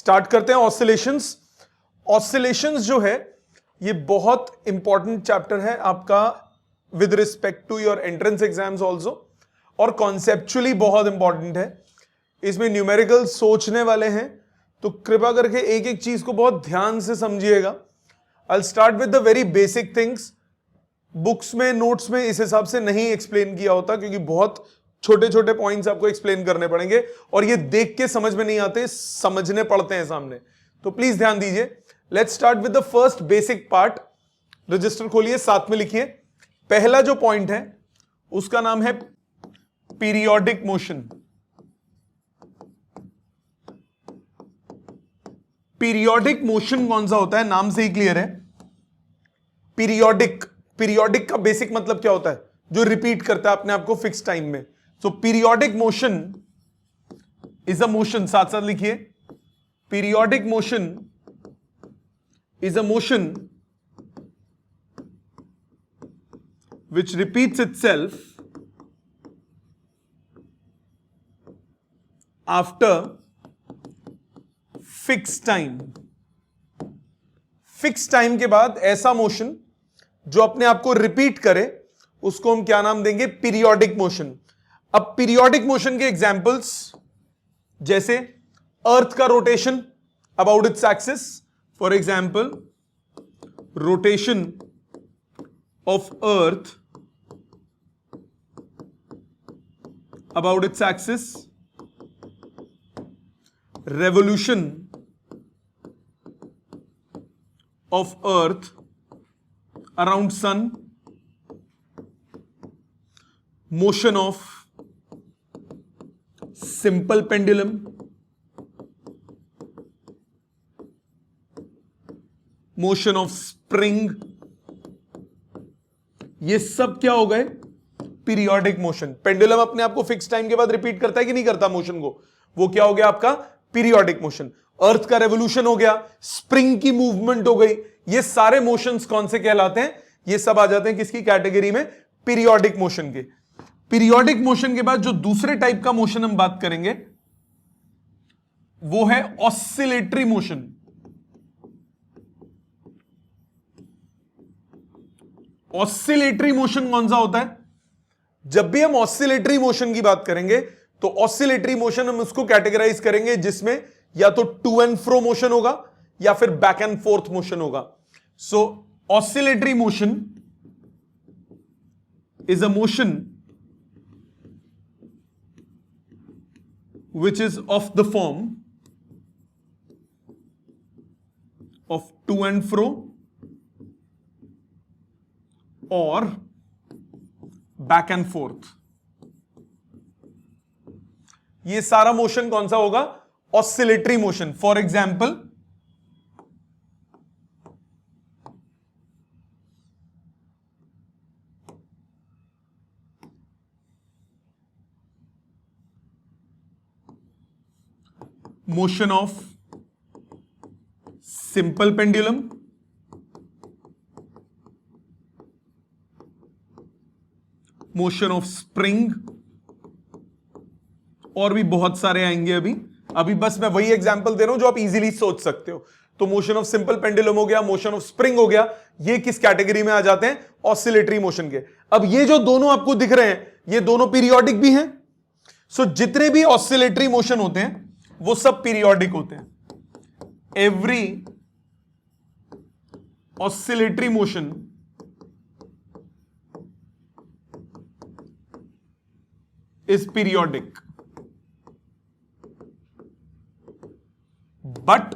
Start करते हैं oscillations. Oscillations जो है ये बहुत इंपॉर्टेंट चैप्टर है आपका with respect to your entrance exams also, और कॉन्सेप्चुअली बहुत इंपॉर्टेंट है। इसमें न्यूमेरिकल सोचने वाले हैं तो कृपया करके एक एक चीज को बहुत ध्यान से समझिएगा। I will start with the very basic things. Books में, नोट्स में इस हिसाब से नहीं एक्सप्लेन किया होता, क्योंकि बहुत छोटे छोटे पॉइंट्स आपको एक्सप्लेन करने पड़ेंगे और ये देख के समझ में नहीं आते, समझने पड़ते हैं सामने। तो प्लीज ध्यान दीजिए। Let's start with the first basic part. Register खोलिए, साथ में लिखिए। पहला जो पॉइंट है उसका नाम है पीरियोडिक मोशन। पीरियोडिक मोशन कौन सा होता है, नाम से ही क्लियर है। पीरियोडिक, पीरियोडिक का बेसिक मतलब क्या होता है? जो रिपीट करता है अपने आप को फिक्स टाइम में। So periodic motion is a motion, साथ साथ लिखिए। Periodic motion is a motion which repeats itself after fixed time। Fix time के बाद ऐसा मोशन जो अपने आप को रिपीट करे उसको हम क्या नाम देंगे? Periodic motion. अब पीरियोडिक मोशन के एग्जांपल्स जैसे अर्थ का rotation about its axis, for example rotation of earth about its axis, revolution of earth around sun, motion of simple pendulum, motion of spring, ये सब क्या हो गए? Periodic motion. पेंडुलम अपने आप को फिक्स टाइम के बाद रिपीट करता है कि नहीं करता मोशन को? वो क्या हो गया आपका? Periodic motion. अर्थ का रेवोल्यूशन हो गया, स्प्रिंग की मूवमेंट हो गई, ये सारे मोशंस कौन से कहलाते हैं? ये सब आ जाते हैं किसकी कैटेगरी में? पीरियोडिक मोशन के। पीरियोडिक मोशन के बाद जो दूसरे टाइप का मोशन हम बात करेंगे वो है ऑसिलेटरी मोशन। ऑसिलेटरी मोशन कौन सा होता है? जब भी हम ऑसिलेटरी मोशन की बात करेंगे तो ऑसिलेटरी मोशन हम उसको कैटेगराइज करेंगे जिसमें या तो टू एंड फ्रो मोशन होगा या फिर बैक एंड फोर्थ मोशन होगा। So oscillatory motion is a motion which is of the form of to and fro or back and forth। ये सारा मोशन कौन सा होगा? Oscillatory motion. For example motion of simple pendulum, motion of spring, और भी बहुत सारे आएंगे। अभी बस मैं वही एग्जांपल दे रहा हूं जो आप इजीली सोच सकते हो। तो मोशन ऑफ सिंपल पेंडुलम हो गया, मोशन ऑफ स्प्रिंग हो गया, ये किस कैटेगरी में आ जाते हैं? ऑसिलेटरी मोशन के। अब ये जो दोनों आपको दिख रहे हैं ये दोनों पीरियोडिक भी हैं। सो जितने भी ऑसिलेटरी मोशन होते हैं वो सब पीरियोडिक होते हैं। Every oscillatory motion is periodic, but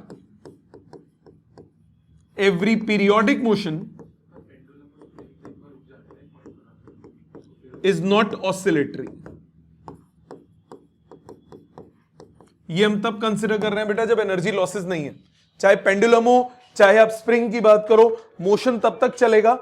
every periodic motion is not oscillatory। ये हम तब कंसिडर कर रहे हैं बेटा जब एनर्जी लॉसेस नहीं है। चाहे पेंडुलम हो, चाहे आप स्प्रिंग की बात करो, मोशन तब तक चलेगा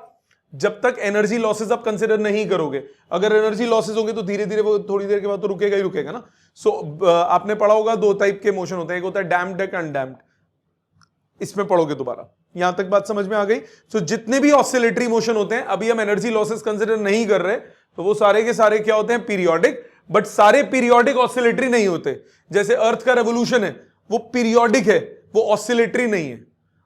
जब तक एनर्जी लॉसेस आप कंसिडर नहीं करोगे। अगर एनर्जी लॉसेस होंगे तो धीरे धीरे वो थोड़ी देर के बाद तो रुकेगा ही रुकेगा ना। सो आपने पढ़ा होगा दो टाइप के मोशन होते हैं, एक होता है डैम्प्ड, एक अनडैम्प्ड। इसमें पढ़ोगे दोबारा। यहां तक बात समझ में आ गई? सो जितने भी ऑसिलेटरी मोशन होते हैं, अभी हम एनर्जी लॉसेस कंसिडर नहीं कर रहे, तो वो सारे के सारे क्या होते हैं? पीरियोडिक। बट सारे पीरियोडिक ऑसिलेटरी नहीं होते। जैसे अर्थ का रेवोल्यूशन है, वो पीरियोडिक है, वो ऑसिलेटरी नहीं है।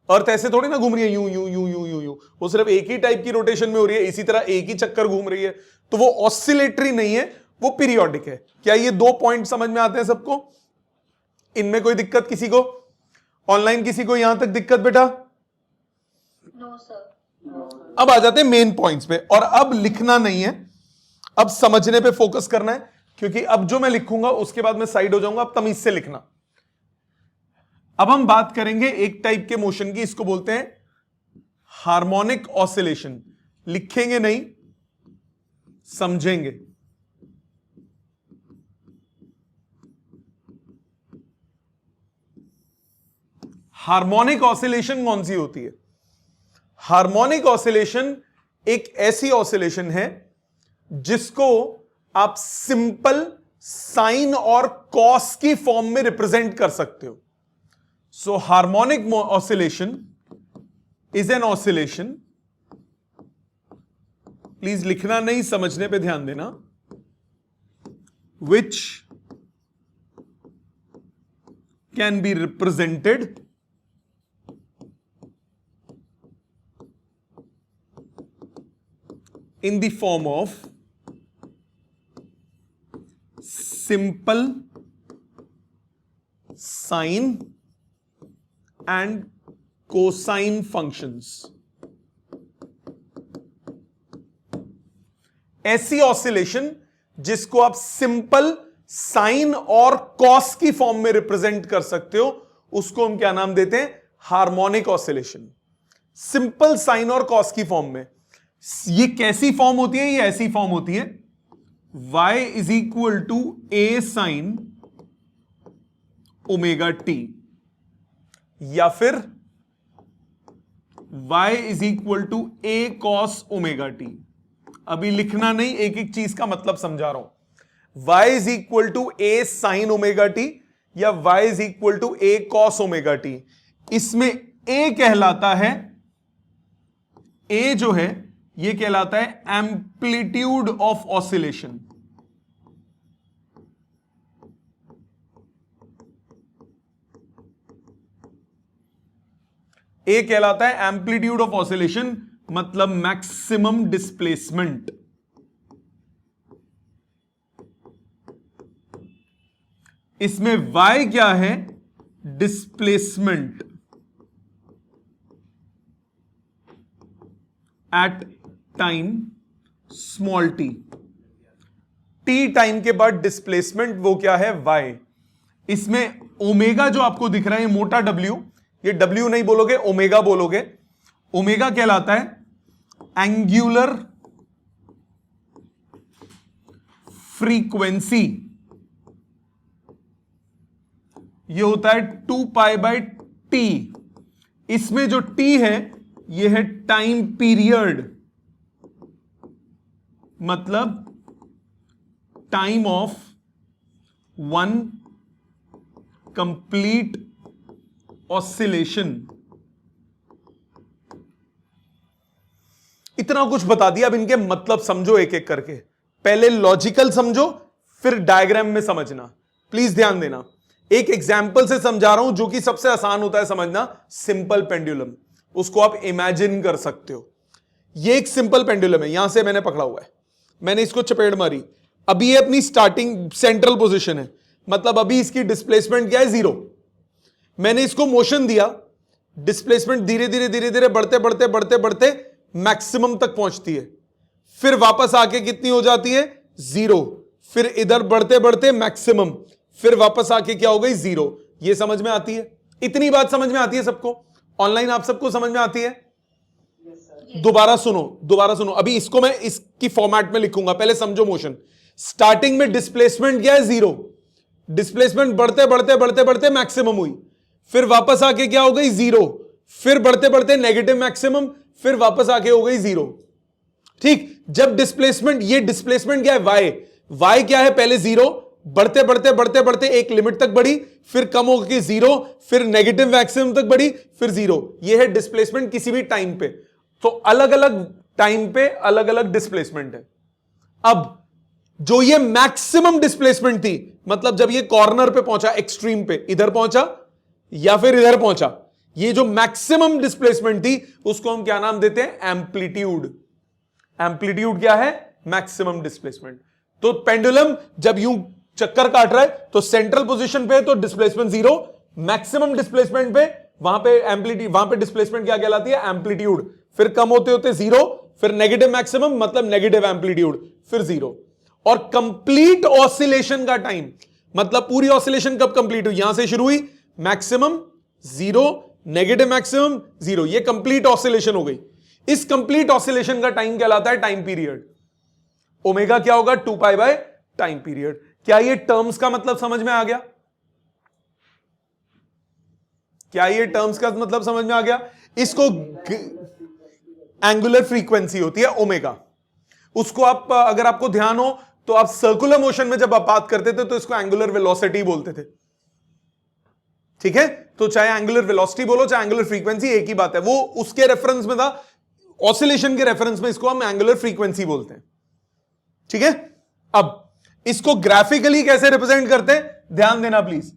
अर्थ ऐसे थोड़ी ना घूम रही है यूं यूं यूं यूं यूं यूं, वो सिर्फ एक ही टाइप की रोटेशन में हो रही है, इसी तरह एक ही चक्कर घूम रही है, तो वो ऑसिलेटरी नहीं है, वो पीरियोडिक है। क्या ये 2 पॉइंट समझ में आते हैं सबको? इनमें कोई दिक्कत किसी को? ऑनलाइन किसी को यहां तक दिक्कत बेटा? No sir. अब आ जाते हैं मेन पॉइंट्स पे, और अब लिखना नहीं है, अब समझने पे फोकस करना है, क्योंकि अब जो मैं लिखूंगा उसके बाद मैं साइड हो जाऊंगा, अब तमीज से लिखना। अब हम बात करेंगे एक टाइप के मोशन की, इसको बोलते हैं हार्मोनिक ऑसिलेशन। लिखेंगे नहीं, समझेंगे। हार्मोनिक ऑसिलेशन कौन सी होती है? हार्मोनिक ऑसिलेशन एक ऐसी ऑसिलेशन है जिसको आप सिंपल साइन और कॉस की फॉर्म में रिप्रेजेंट कर सकते हो। So harmonic oscillation is an oscillation, please लिखना नहीं, समझने पे ध्यान देना, which can be represented in the form of simple sine and cosine functions। ऐसी ऑसिलेशन जिसको आप सिंपल साइन और कॉस की फॉर्म में रिप्रेजेंट कर सकते हो, उसको हम क्या नाम देते हैं? Harmonic oscillation. सिंपल साइन और कॉस की फॉर्म में। ये कैसी फॉर्म होती है? ये ऐसी फॉर्म होती है y is equal to a sine omega t, या फिर y is equal to a cos omega t. अभी लिखना नहीं, एक एक चीज का मतलब समझा रहा हूं। y is equal to a sine omega t या y is equal to a cos omega t. इसमें a कहलाता है, a जो है ये कहलाता है एम्पलीट्यूड ऑफ ऑसिलेशन। ए कहलाता है एम्पलीट्यूड ऑफ ऑसिलेशन, मतलब मैक्सिमम डिस्प्लेसमेंट। इसमें y क्या है? Displacement at time small T. T time के बाद डिस्प्लेसमेंट वो क्या है? y। इसमें ओमेगा जो आपको दिख रहा है, ये मोटा W, ये W नहीं बोलोगे, ओमेगा बोलोगे। ओमेगा कहलाता है एंगुलर फ्रीक्वेंसी। ये होता है 2 पाई बाई टी। इसमें जो टी है ये है टाइम पीरियड, मतलब time of one complete oscillation. इतना कुछ बता दिया, अब इनके मतलब समझो एक एक करके। पहले लॉजिकल समझो, फिर डायग्राम में समझना। प्लीज ध्यान देना, एक एग्जाम्पल से समझा रहा हूं जो कि सबसे आसान होता है समझना। सिंपल पेंडुलम, उसको आप इमेजिन कर सकते हो। ये एक सिंपल पेंडुलम है, यहां से मैंने पकड़ा हुआ है, मैंने इसको चपेट मारी, अभी ये अपनी स्टार्टिंग सेंट्रल पोजीशन है, मतलब अभी इसकी डिस्प्लेसमेंट क्या है? 0। मैंने इसको मोशन दिया, डिस्प्लेसमेंट धीरे धीरे धीरे धीरे बढ़ते बढ़ते बढ़ते बढ़ते मैक्सिमम तक पहुंचती है, फिर वापस आके कितनी हो जाती है? 0। फिर इधर बढ़ते बढ़ते मैक्सिमम, फिर वापस आके क्या हो गई? 0। ये समझ में आती है? इतनी बात समझ में आती है सबको? ऑनलाइन आप सबको समझ में आती है? दोबारा सुनो, दोबारा सुनो। अभी इसको मैं इसकी फॉर्मेट में लिखूंगा, पहले समझो मोशन। स्टार्टिंग में डिस्प्लेसमेंट क्या है? 0। डिस्प्लेसमेंट बढ़ते बढ़ते बढ़ते बढ़ते मैक्सिमम हुई, फिर वापस आके क्या हो गई? 0। फिर बढ़ते बढ़ते नेगेटिव मैक्सिमम, फिर वापस आके हो गई 0। ठीक, जब डिस्प्लेसमेंट, ये डिस्प्लेसमेंट क्या है? y क्या है? पहले 0, बढ़ते बढ़ते बढ़ते बढ़ते एक लिमिट तक बढ़ी, फिर कम हो गई 0, फिर नेगेटिव मैक्सिमम तक बढ़ी, फिर 0। ये है डिस्प्लेसमेंट किसी भी टाइम पे। तो अलग अलग टाइम पे अलग अलग डिस्प्लेसमेंट है। अब जो ये मैक्सिमम डिस्प्लेसमेंट थी, मतलब जब ये कॉर्नर पे पहुंचा, एक्सट्रीम पे इधर पहुंचा, या फिर इधर पहुंचा, ये जो मैक्सिमम डिस्प्लेसमेंट थी उसको हम क्या नाम देते हैं? एम्पलीट्यूड। एम्पलीट्यूड क्या है? Maximum displacement. तो पेंडुलम जब यूं चक्कर काट रहा है तो सेंट्रल पोजीशन पे तो डिस्प्लेसमेंट जीरो, मैक्सिमम डिस्प्लेसमेंट पे वहां पे एम्पलीट्यूड, वहां पे डिस्प्लेसमेंट क्या कहलाती है? एम्पलीट्यूड। फिर कम होते होते जीरो, फिर नेगेटिव मैक्सिमम मतलब नेगेटिव एम्पलीट्यूड, फिर जीरो। और कंप्लीट ऑसिलेशन का टाइम मतलब पूरी ऑसिलेशन कब कंप्लीट हुई? यहां से शुरू हुई, maximum zero, negative maximum zero, ये कंप्लीट ऑसिलेशन हो गई। इस कंप्लीट ऑसिलेशन का टाइम कहलाता है टाइम पीरियड। ओमेगा क्या होगा? 2 पाई बाय टाइम पीरियड। क्या ये टर्म्स का मतलब समझ में आ गया? क्या ये टर्म्स का मतलब समझ में आ गया? इसको एंगुलर फ्रीक्वेंसी होती है ओमेगा। उसको आप, अगर आपको ध्यान हो तो आप सर्कुलर मोशन में जब आप बात करते थे तो इसको एंगुलर वेलोसिटी बोलते थे, ठीक है? तो चाहे एंगुलर वेलोसिटी बोलो चाहे एंगुलर फ्रीक्वेंसी, एक ही बात है। वो उसके रेफरेंस में था, ऑसिलेशन के रेफरेंस में इसको हम एंगुलर फ्रीक्वेंसी बोलते हैं, ठीक है? अब इसको ग्राफिकली कैसे रिप्रेजेंट करते हैं, ध्यान देना प्लीज,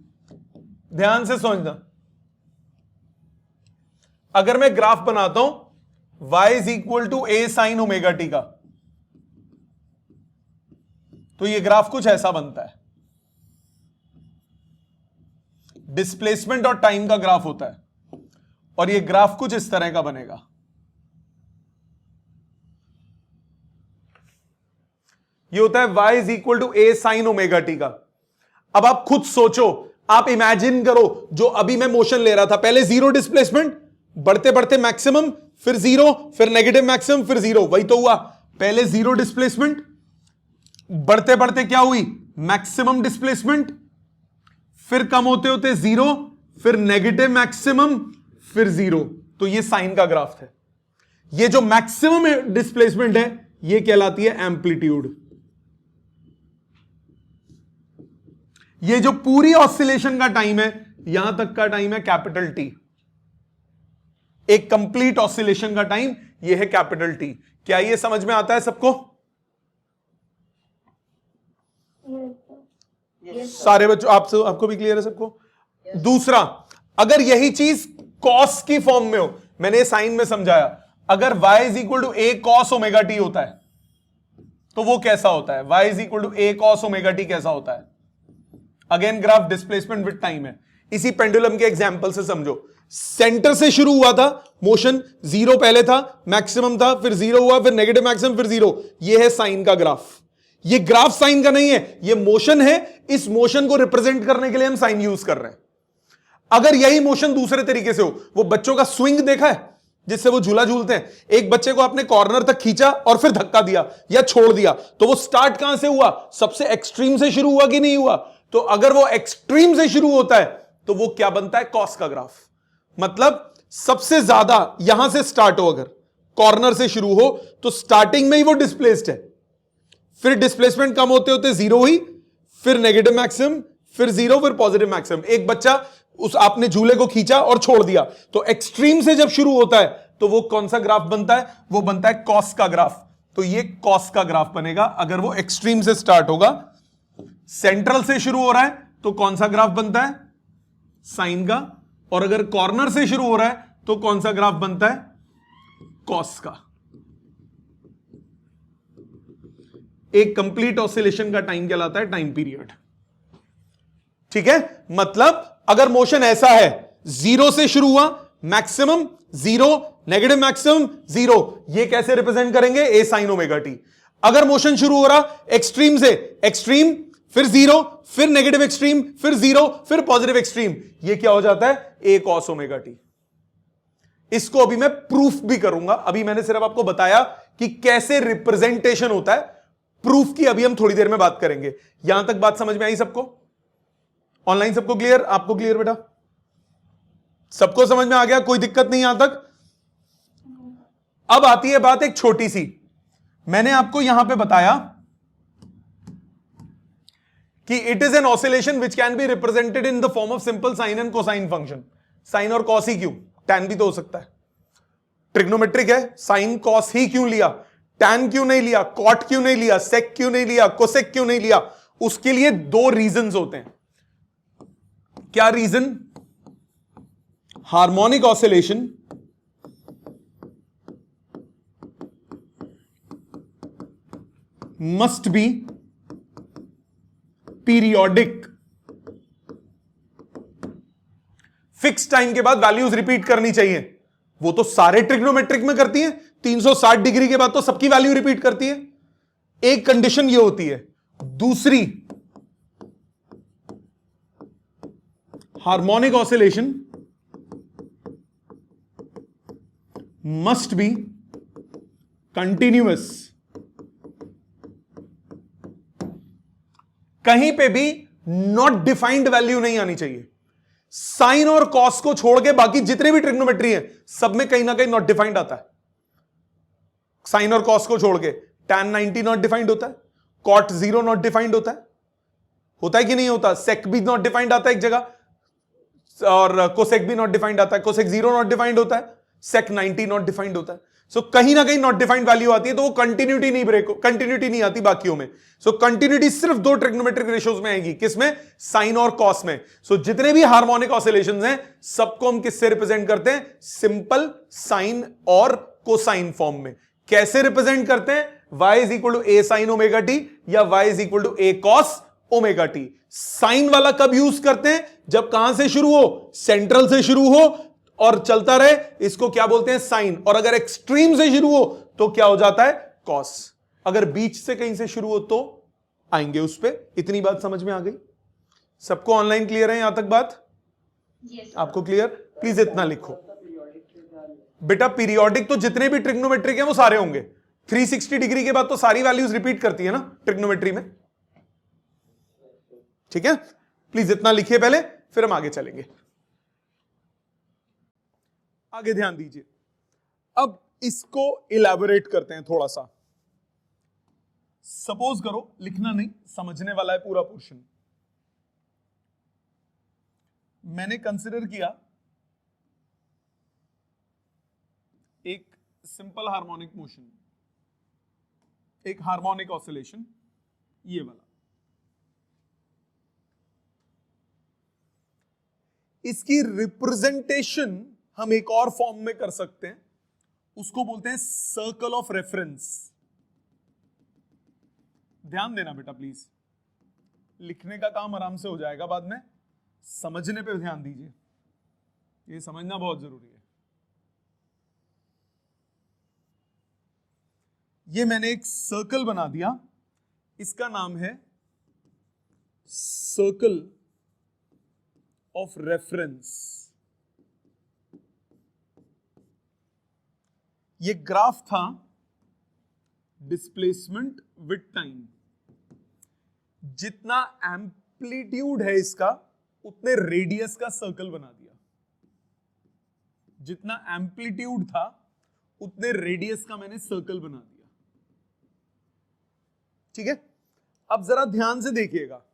ध्यान से समझना। अगर मैं ग्राफ बनाता हूं y is equal to a sine omega t का, तो ये ग्राफ कुछ ऐसा बनता है। डिस्प्लेसमेंट और टाइम का ग्राफ होता है और ये ग्राफ कुछ इस तरह का बनेगा। ये होता है y is equal to a sine omega t का। अब आप खुद सोचो, आप इमेजिन करो, जो अभी मैं मोशन ले रहा था, पहले जीरो डिस्प्लेसमेंट, बढ़ते बढ़ते मैक्सिमम, फिर जीरो, फिर नेगेटिव मैक्सिमम, फिर जीरो, वही तो हुआ। पहले जीरो डिस्प्लेसमेंट, बढ़ते बढ़ते क्या हुई? मैक्सिमम डिस्प्लेसमेंट, फिर कम होते होते जीरो, फिर नेगेटिव मैक्सिमम, फिर जीरो। तो ये साइन का ग्राफ है। ये जो मैक्सिमम डिस्प्लेसमेंट है ये कहलाती है एम्पलीट्यूड। ये जो पूरी ऑसिलेशन का टाइम है, यहां तक का टाइम है कैपिटल टी। एक कंप्लीट ऑसिलेशन का टाइम ये है कैपिटल टी। क्या ये समझ में आता है सबको? सारे बच्चों, आपको भी क्लियर है सबको? दूसरा, अगर यही चीज कॉस की फॉर्म में हो, मैंने साइन में समझाया, अगर y is equal to a cos omega t होता है तो वो कैसा होता है? y is equal to a cos omega t कैसा होता है? Again graph displacement with time है। इसी पेंडुलम के एग्जांपल से समझो। सेंटर से शुरू हुआ था मोशन, जीरो पहले था, मैक्सिमम था, फिर जीरो हुआ, फिर नेगेटिव मैक्सिमम, फिर जीरो। ये है साइन का ग्राफ। ये ग्राफ साइन का नहीं है, ये मोशन है। इस मोशन को रिप्रेजेंट करने के लिए हम साइन यूज कर रहे हैं। अगर यही मोशन दूसरे तरीके से हो, वो बच्चों का स्विंग देखा है जिससे वो झूला झूलते हैं, एक बच्चे को आपने कॉर्नर तक खींचा और फिर धक्का दिया या छोड़ दिया, तो वो स्टार्ट कहां से हुआ? सबसे एक्सट्रीम से शुरू हुआ कि नहीं हुआ? तो अगर वो एक्सट्रीम से शुरू होता है तो वो क्या बनता है? कॉस का ग्राफ। मतलब सबसे ज्यादा यहां से स्टार्ट हो, अगर कॉर्नर से शुरू हो तो स्टार्टिंग में ही वो डिस्प्लेस्ड है, फिर डिस्प्लेसमेंट कम होते होते जीरो हुई, फिर नेगेटिव मैक्सिमम, फिर जीरो, फिर पॉजिटिव मैक्सिमम। एक बच्चा, उस आपने झूले को खींचा और छोड़ दिया, तो एक्सट्रीम से जब शुरू होता है तो वो कौन सा ग्राफ बनता है? वो बनता है कॉस का ग्राफ। तो ये कॉस का ग्राफ बनेगा अगर वो एक्सट्रीम से स्टार्ट होगा। सेंट्रल से शुरू हो रहा है तो कौन सा ग्राफ बनता है? साइन का। और अगर कॉर्नर से शुरू हो रहा है तो कौन सा ग्राफ बनता है? कॉस का। एक कंप्लीट ऑसिलेशन का टाइम कहलाता है टाइम पीरियड, ठीक है? मतलब अगर मोशन ऐसा है, जीरो से शुरू हुआ, maximum zero, negative maximum zero, ये कैसे रिप्रेजेंट करेंगे? ए साइन ओमेगा टी। अगर मोशन शुरू हो रहा एक्सट्रीम से, एक्सट्रीम, फिर जीरो, फिर नेगेटिव एक्सट्रीम, फिर जीरो, फिर पॉजिटिव एक्सट्रीम, ये क्या हो जाता है? ए कॉस ओमेगा टी। इसको अभी मैं प्रूफ भी करूंगा। अभी मैंने सिर्फ आपको बताया कि कैसे रिप्रेजेंटेशन होता है, प्रूफ की अभी हम थोड़ी देर में बात करेंगे। यहां तक बात समझ में आई सबको? ऑनलाइन सबको क्लियर? आपको क्लियर बेटा? सबको समझ में आ गया? कोई दिक्कत नहीं यहां तक? अब आती है बात एक छोटी सी। मैंने आपको यहां पे बताया कि it is an oscillation which can be represented in the form of simple sine and cosine function. Sine और कॉस ही क्यों? टैन भी तो हो सकता है। ट्रिग्नोमेट्रिक है, साइन कॉस ही क्यों लिया? टैन क्यों नहीं लिया? कॉट क्यों नहीं लिया? सेक क्यों नहीं लिया? कोसेक क्यों नहीं लिया? उसके लिए दो रीजंस होते हैं। क्या reason? Harmonic oscillation must be periodic. Fix time के बाद वैल्यूज रिपीट करनी चाहिए। वो तो सारे ट्रिग्नोमेट्रिक में करती है, 360 डिग्री के बाद तो सबकी वैल्यू रिपीट करती है। एक कंडीशन ये होती है। दूसरी, harmonic oscillation must B continuous. कहीं पे भी नॉट डिफाइंड वैल्यू नहीं आनी चाहिए। साइन और कॉस को छोड़ के बाकी जितने भी ट्रिग्नोमेट्री है सब में कहीं ना कहीं नॉट डिफाइंड आता है। साइन और कॉस को छोड़ के tan 90 नॉट डिफाइंड होता है, cot 0 नॉट डिफाइंड होता है कि नहीं होता? sec भी नॉट डिफाइंड आता है एक जगह, और cosec भी नॉट डिफाइंड आता है, cosec 0 नॉट डिफाइंड होता है, sec 90 नॉट डिफाइंड होता है। सो कहीं ना कहीं नॉट डिफाइंड वैल्यू आती है, तो वो कंटिन्यूटी नहीं आती बाकियों में। सो कंटिन्यूटी सिर्फ दो ट्रिग्नोमेट्रिक रेशियोज में आएगी, किसमें? साइन और कॉस में। सो जितने भी हार्मोनिक ऑसिलेशंस हैं सबको हम किससे रिप्रेजेंट करते हैं? सिंपल साइन और कोसाइन फॉर्म में। कैसे रिप्रेजेंट करते हैं? y is equal to a sine omega t या y is equal to a cos omega t. Sine वाला कब यूज करते हैं? जब कहां से शुरू हो? सेंट्रल से शुरू हो और चलता रहे, इसको क्या बोलते हैं? साइन। और अगर एक्सट्रीम से शुरू हो तो क्या हो जाता है? कॉस। अगर बीच से कहीं से शुरू हो तो आएंगे उस पे। इतनी बात समझ में आ गई? सबको ऑनलाइन क्लियर है यहां तक बात? Yes, आपको क्लियर? प्लीज इतना लिखो बेटा। पीरियोडिक तो जितने भी ट्रिग्नोमेट्रिक हैं वो सारे होंगे। 360 डिग्री के बाद तो सारी वैल्यूज रिपीट करती है ना ट्रिग्नोमेट्री में, ठीक है? प्लीज इतना लिखिए पहले, फिर हम आगे चलेंगे। आगे ध्यान दीजिए। अब इसको इलैबोरेट करते हैं थोड़ा सा। सपोज करो, लिखना नहीं, समझने वाला है पूरा पोर्शन। मैंने कंसिडर किया एक सिंपल हार्मोनिक मोशन, एक हार्मोनिक ऑसिलेशन, ये वाला। इसकी रिप्रेजेंटेशन हम एक और फॉर्म में कर सकते हैं, उसको बोलते हैं सर्कल ऑफ रेफरेंस। ध्यान देना बेटा प्लीज, लिखने का काम आराम से हो जाएगा बाद में, समझने पे ध्यान दीजिए, ये समझना बहुत जरूरी है। ये मैंने एक सर्कल बना दिया, इसका नाम है सर्कल ऑफ रेफरेंस। ये ग्राफ था डिस्प्लेसमेंट विद टाइम। जितना एम्पलीट्यूड है इसका उतने रेडियस का सर्कल बना दिया। जितना एम्पलीट्यूड था उतने रेडियस का मैंने सर्कल बना दिया, ठीक है? अब जरा ध्यान से देखिएगा,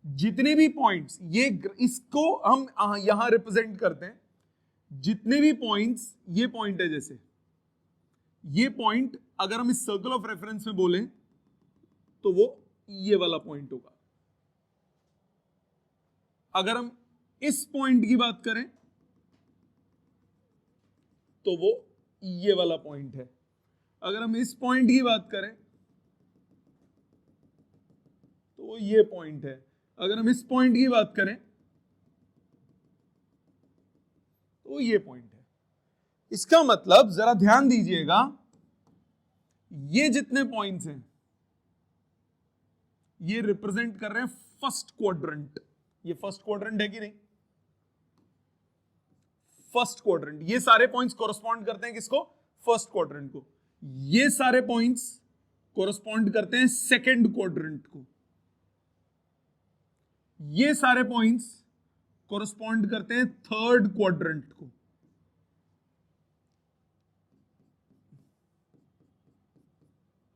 जितने भी पॉइंट्स, ये इसको हम यहां रिप्रेजेंट करते हैं, जितने भी पॉइंट्स, ये पॉइंट है, जैसे ये पॉइंट अगर हम इस सर्कल ऑफ रेफरेंस में बोलें तो वो ये वाला पॉइंट होगा। अगर हम इस पॉइंट की बात करें तो वो ये वाला पॉइंट है। अगर हम इस पॉइंट की बात करें तो वो ये पॉइंट है। अगर हम इस पॉइंट की बात करें तो वो ये पॉइंट है। इसका मतलब जरा ध्यान दीजिएगा, ये जितने पॉइंट्स हैं ये रिप्रेजेंट कर रहे हैं फर्स्ट क्वाड्रेंट। ये फर्स्ट क्वाड्रेंट है कि नहीं? First quadrant. ये सारे पॉइंट्स कोरस्पॉन्ड करते हैं किसको? फर्स्ट क्वाड्रेंट को। ये सारे पॉइंट्स कोरस्पॉन्ड करते हैं सेकंड क्वाड्रेंट को। ये सारे पॉइंट्स कोरस्पॉन्ड करते हैं थर्ड क्वाड्रेंट को।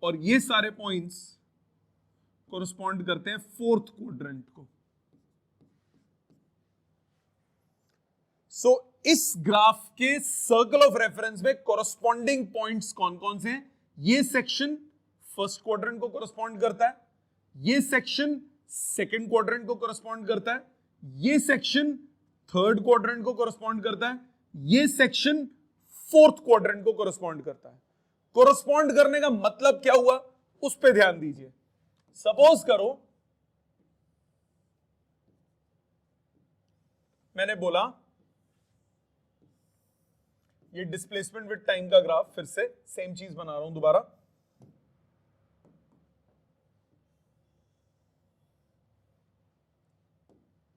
और ये सारे पॉइंट्स कोरस्पॉन्ड करते हैं फोर्थ क्वाड्रेंट को। सो इस ग्राफ के सर्कल ऑफ रेफरेंस में कोरस्पॉन्डिंग पॉइंट्स कौन कौन से हैं? ये सेक्शन फर्स्ट क्वाड्रेंट को कोरस्पॉन्ड करता है, ये सेक्शन सेकंड क्वाड्रेंट को कोरस्पॉन्ड करता है, ये सेक्शन थर्ड क्वाड्रेंट को कोरस्पॉन्ड करता है, ये सेक्शन फोर्थ क्वाड्रेंट को कोरस्पॉन्ड करता है। कोरस्पॉन्ड करने का मतलब क्या हुआ, उस पे ध्यान दीजिए। सपोज करो मैंने बोला ये डिस्प्लेसमेंट विद टाइम का ग्राफ, फिर से सेम चीज बना रहा हूं दोबारा।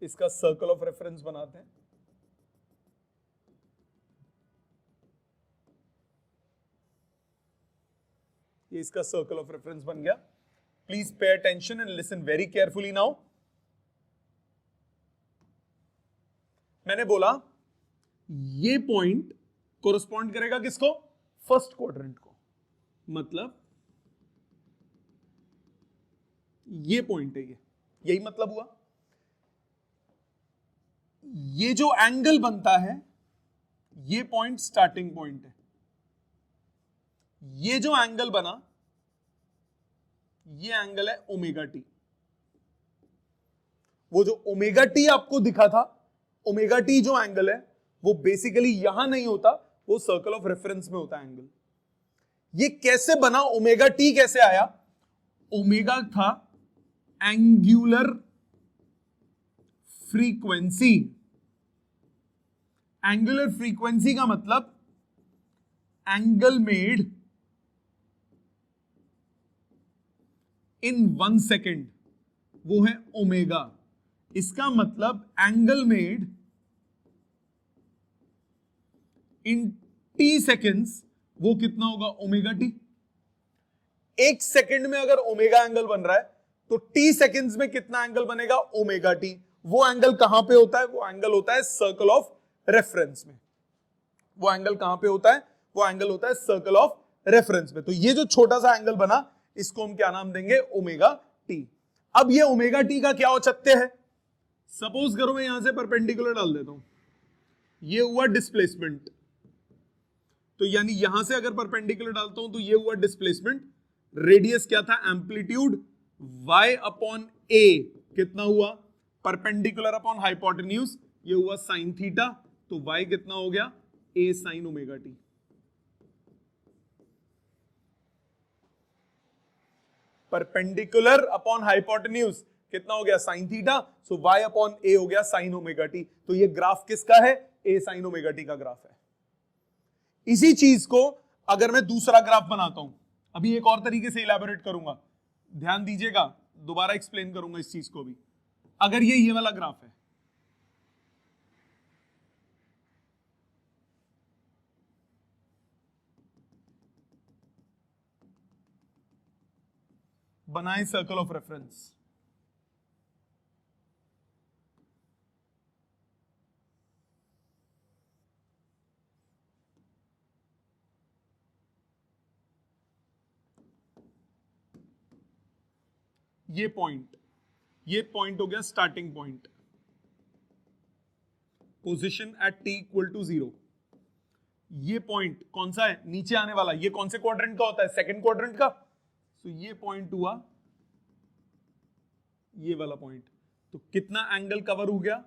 इसका सर्कल ऑफ रेफरेंस बनाते हैं। ये इसका सर्कल ऑफ रेफरेंस बन गया। Please pay attention and listen very carefully now. मैंने बोला ये पॉइंट कोरस्पॉन्ड करेगा किसको, फर्स्ट क्वाड्रेंट को, मतलब ये पॉइंट है, ये यही मतलब हुआ। ये जो एंगल बनता है ये पॉइंट स्टार्टिंग पॉइंट है। ये जो एंगल बना ये एंगल है ओमेगा टी। वो जो ओमेगा टी आपको दिखा था, ओमेगा टी जो एंगल है वो बेसिकली यहां नहीं होता, वो सर्कल ऑफ रेफरेंस में होता है एंगल। ये कैसे बना, ओमेगा टी कैसे आया? ओमेगा था एंगुलर फ्रीक्वेंसी। एंगुलर फ्रीक्वेंसी का मतलब एंगल मेड इन 1 सेकेंड, वो है ओमेगा। इसका मतलब angle made in T seconds, वो कितना होगा, ओमेगा टी। 1 सेकेंड में अगर ओमेगा एंगल बन रहा है तो टी सेकेंड्स में कितना एंगल बनेगा, ओमेगा टी। वो एंगल कहां पे होता है, वो एंगल होता है सर्कल ऑफ रेफरेंस में। वो एंगल कहां पे होता है, वो एंगल होता है सर्कल ऑफ रेफरेंस में। तो ये जो छोटा सा एंगल बना, इसको हम क्या नाम देंगे, ओमेगा टी। अब ये ओमेगा टी का क्या औचित्य है? सपोज करो मैं यहां से परपेंडिकुलर डाल देता हूं, ये हुआ डिस्प्लेसमेंट। तो यानी यहां से अगर परपेंडिकुलर डालता हूं तो ये हुआ डिस्प्लेसमेंट। रेडियस क्या था, एम्पलीट्यूड, y अपॉन a कितना हुआ, परपेंडिकुलर अपॉन हाइपोटेन्यूज, ये हुआ साइन थीटा। तो y कितना हो गया, a sine omega T. Perpendicular upon hypotenuse कितना हो गया, sine theta. So y upon a हो गया साइन ओमेगा टी। तो ये ग्राफ किसका है, a साइन ओमेगा टी का ग्राफ है। इसी चीज को अगर मैं दूसरा ग्राफ बनाता हूं, अभी एक और तरीके से इलैबोरेट करूंगा, ध्यान दीजिएगा, दोबारा एक्सप्लेन करूंगा इस चीज को भी। अगर ये वाला ग्राफ है, बनाएं सर्कल ऑफ रेफरेंस। ये पॉइंट हो गया starting point, position at t equal to 0। ये पॉइंट कौन सा है, नीचे आने वाला, ये कौन से क्वाड्रेंट का होता है, सेकंड क्वाड्रेंट का। तो ये पॉइंट हुआ ये वाला पॉइंट। तो कितना एंगल कवर हो गया,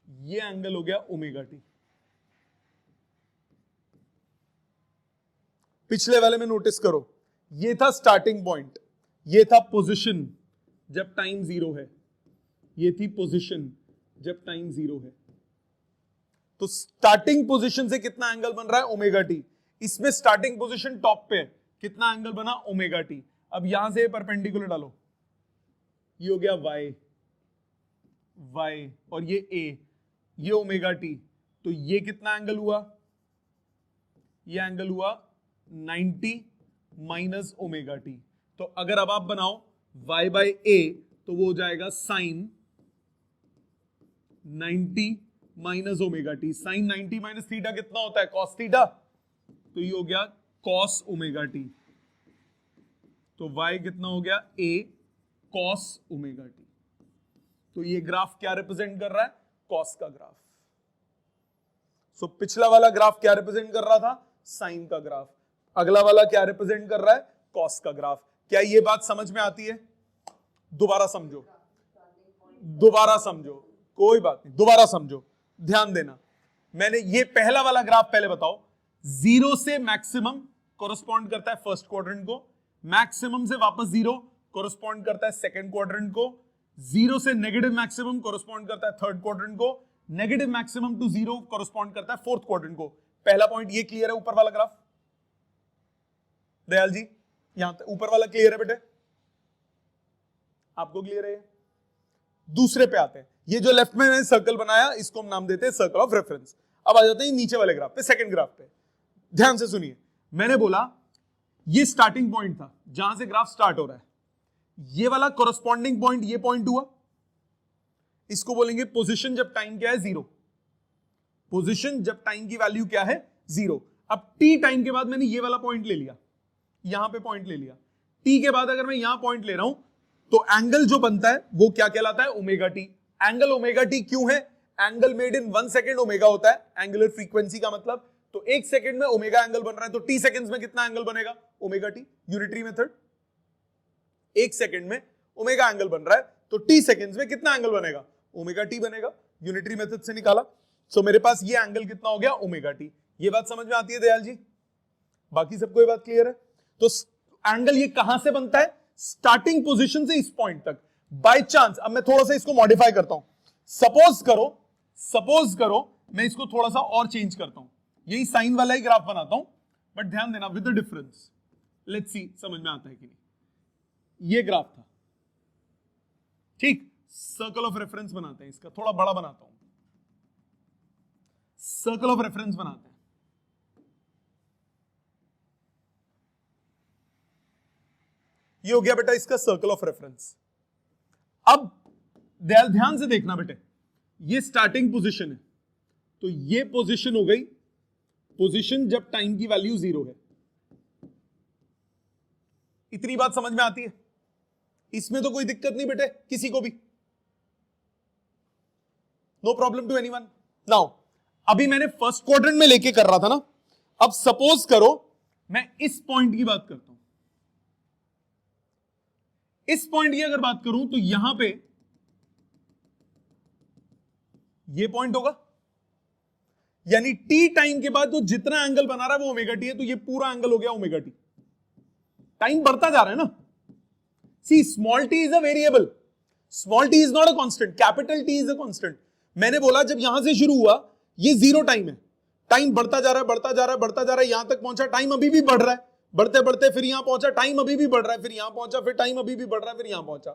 ये एंगल हो गया ओमेगा टी। पिछले वाले में नोटिस करो, ये था स्टार्टिंग पॉइंट, ये था पोजीशन जब टाइम 0 है, ये थी पोजीशन जब टाइम 0 है। तो स्टार्टिंग पोजीशन से कितना एंगल बन रहा है, ओमेगा टी। इसमें स्टार्टिंग पोजीशन टॉप पे है, कितना एंगल बना, ओमेगा टी। अब यहां से परपेंडिकुलर डालो, ये हो गया y और ये a, ये ओमेगा टी। तो ये कितना एंगल हुआ, ये एंगल हुआ 90 माइनस ओमेगा टी। तो अगर अब आप बनाओ y बाय a, तो वो हो जाएगा sine 90 minus omega t. Sine 90 minus theta कितना होता है, कॉस थीटा। तो ये हो गया कॉस ओमेगा टी। तो y कितना हो गया, a कॉस ओमेगा टी। तो ये ग्राफ क्या रिप्रेजेंट कर रहा है, कॉस का ग्राफ। सो पिछला वाला ग्राफ क्या रिप्रेजेंट कर रहा था, साइन का ग्राफ। अगला वाला क्या रिप्रेजेंट कर रहा है, कॉस का ग्राफ। क्या ये बात समझ में आती है? दोबारा समझो, दोबारा समझो, कोई बात नहीं, दोबारा समझो। ध्यान देना, मैंने ये पहला वाला ग्राफ पहले बताओ, 0 से मैक्सिमम कोरस्पॉन्ड करता है फर्स्ट क्वाड्रेंट को, मैक्सिमम से वापस 0 कोरस्पॉन्ड करता है सेकंड क्वाड्रेंट को, 0 से नेगेटिव मैक्सिमम कोरस्पॉन्ड करता है थर्ड क्वाड्रेंट को, नेगेटिव मैक्सिमम टू 0 कोरस्पॉन्ड करता है फोर्थ क्वाड्रेंट को। पहला पॉइंट ये क्लियर है, ऊपर वाला ग्राफ दयाल जी, यहां तक ऊपर वाला क्लियर है बेटे, आपको क्लियर है? दूसरे पे आते हैं, ये जो लेफ्ट में मैंने सर्कल बनाया इसको हम नाम देते हैं सर्कल ऑफ रेफरेंस। अब आ जाते हैं नीचे वाले ग्राफ पे, सेकंड ग्राफ पे, ध्यान से सुनिए। मैंने बोला ये स्टार्टिंग पॉइंट था जहां से ग्राफ स्टार्ट हो रहा है, ये वाला कोरस्पॉन्डिंग पॉइंट ये पॉइंट हुआ, इसको बोलेंगे पोजीशन जब टाइम क्या है 0, पोजीशन जब टाइम की वैल्यू क्या है 0। अब t टाइम के बाद मैंने ये वाला पॉइंट ले लिया, यहां पे पॉइंट ले लिया, t के बाद अगर मैं यहां पॉइंट ले रहा हूं तो एंगल जो बनता है वो क्या कहलाता है, omega T. Angle omega T क्यों है? Angle made in 1 second omega होता है एंगुलर फ्रीक्वेंसी का मतलब, तो 1 सेकंड में ओमेगा एंगल बन रहा है, तो t सेकंड्स में कितना एंगल बनेगा, omega T. Unitary method, 1 second में ओमेगा एंगल बन रहा है तो t सेकंड्स में कितना एंगल बनेगा, ओमेगा टी बनेगा, यूनिटरी मेथड से निकाला। सो मेरे पास ये एंगल कितना हो गया, ओमेगा टी। ये बात समझ में आती है दयाल जी? बाकी सबको ये बात क्लियर है? तो एंगल ये कहां से बनता है, स्टार्टिंग पोजीशन से इस पॉइंट तक। बाय चांस अब मैं थोड़ा सा इसको मॉडिफाई करता हूं, सपोज करो मैं इसको थोड़ा सा और चेंज करता हूं, यही साइन वाला ही ग्राफ बनाता हूं, बट ध्यान देना with the difference, let's see समझ में आता है कि नहीं। ये ग्राफ था, ठीक, सर्कल ऑफ रेफरेंस बनाते हैं, इसका थोड़ा बड़ा बनाता हूं, सर्कल ऑफ रेफरेंस बनाते हैं। ये हो गया बेटा इसका सर्कल ऑफ रेफरेंस। अब ध्यान से देखना बेटे, ये स्टार्टिंग पोजीशन है, तो ये पोजीशन हो गई पोजीशन जब टाइम की वैल्यू 0 है। इतनी बात समझ में आती है? इसमें तो कोई दिक्कत नहीं बेटे किसी को भी, no problem to anyone. Now अभी मैंने फर्स्ट क्वाड्रेंट में लेके कर रहा था ना, अब सपोज करो मैं इस पॉइंट की बात करता हूं, इस पॉइंट की अगर बात करूं तो यहां पे ये पॉइंट होगा, यानी t टाइम के बाद जो जितना एंगल बना रहा है वो ओमेगा टी है, तो ये पूरा एंगल हो गया ओमेगा टी। टाइम बढ़ता जा रहा है ना, see small t is a variable, small t is not a constant, capital T is a constant. मैंने बोला जब यहां से शुरू हुआ ये 0 टाइम है, टाइम बढ़ता जा रहा है, बढ़ता जा रहा है, बढ़ता जा रहा है, यहां तक पहुंचा, टाइम अभी भी बढ़ रहा है, बढ़ते बढ़ते फिर यहां पहुंचा, टाइम अभी भी बढ़ रहा है, फिर यहां पहुंचा, फिर टाइम अभी भी बढ़ रहा है, फिर यहां पहुंचा,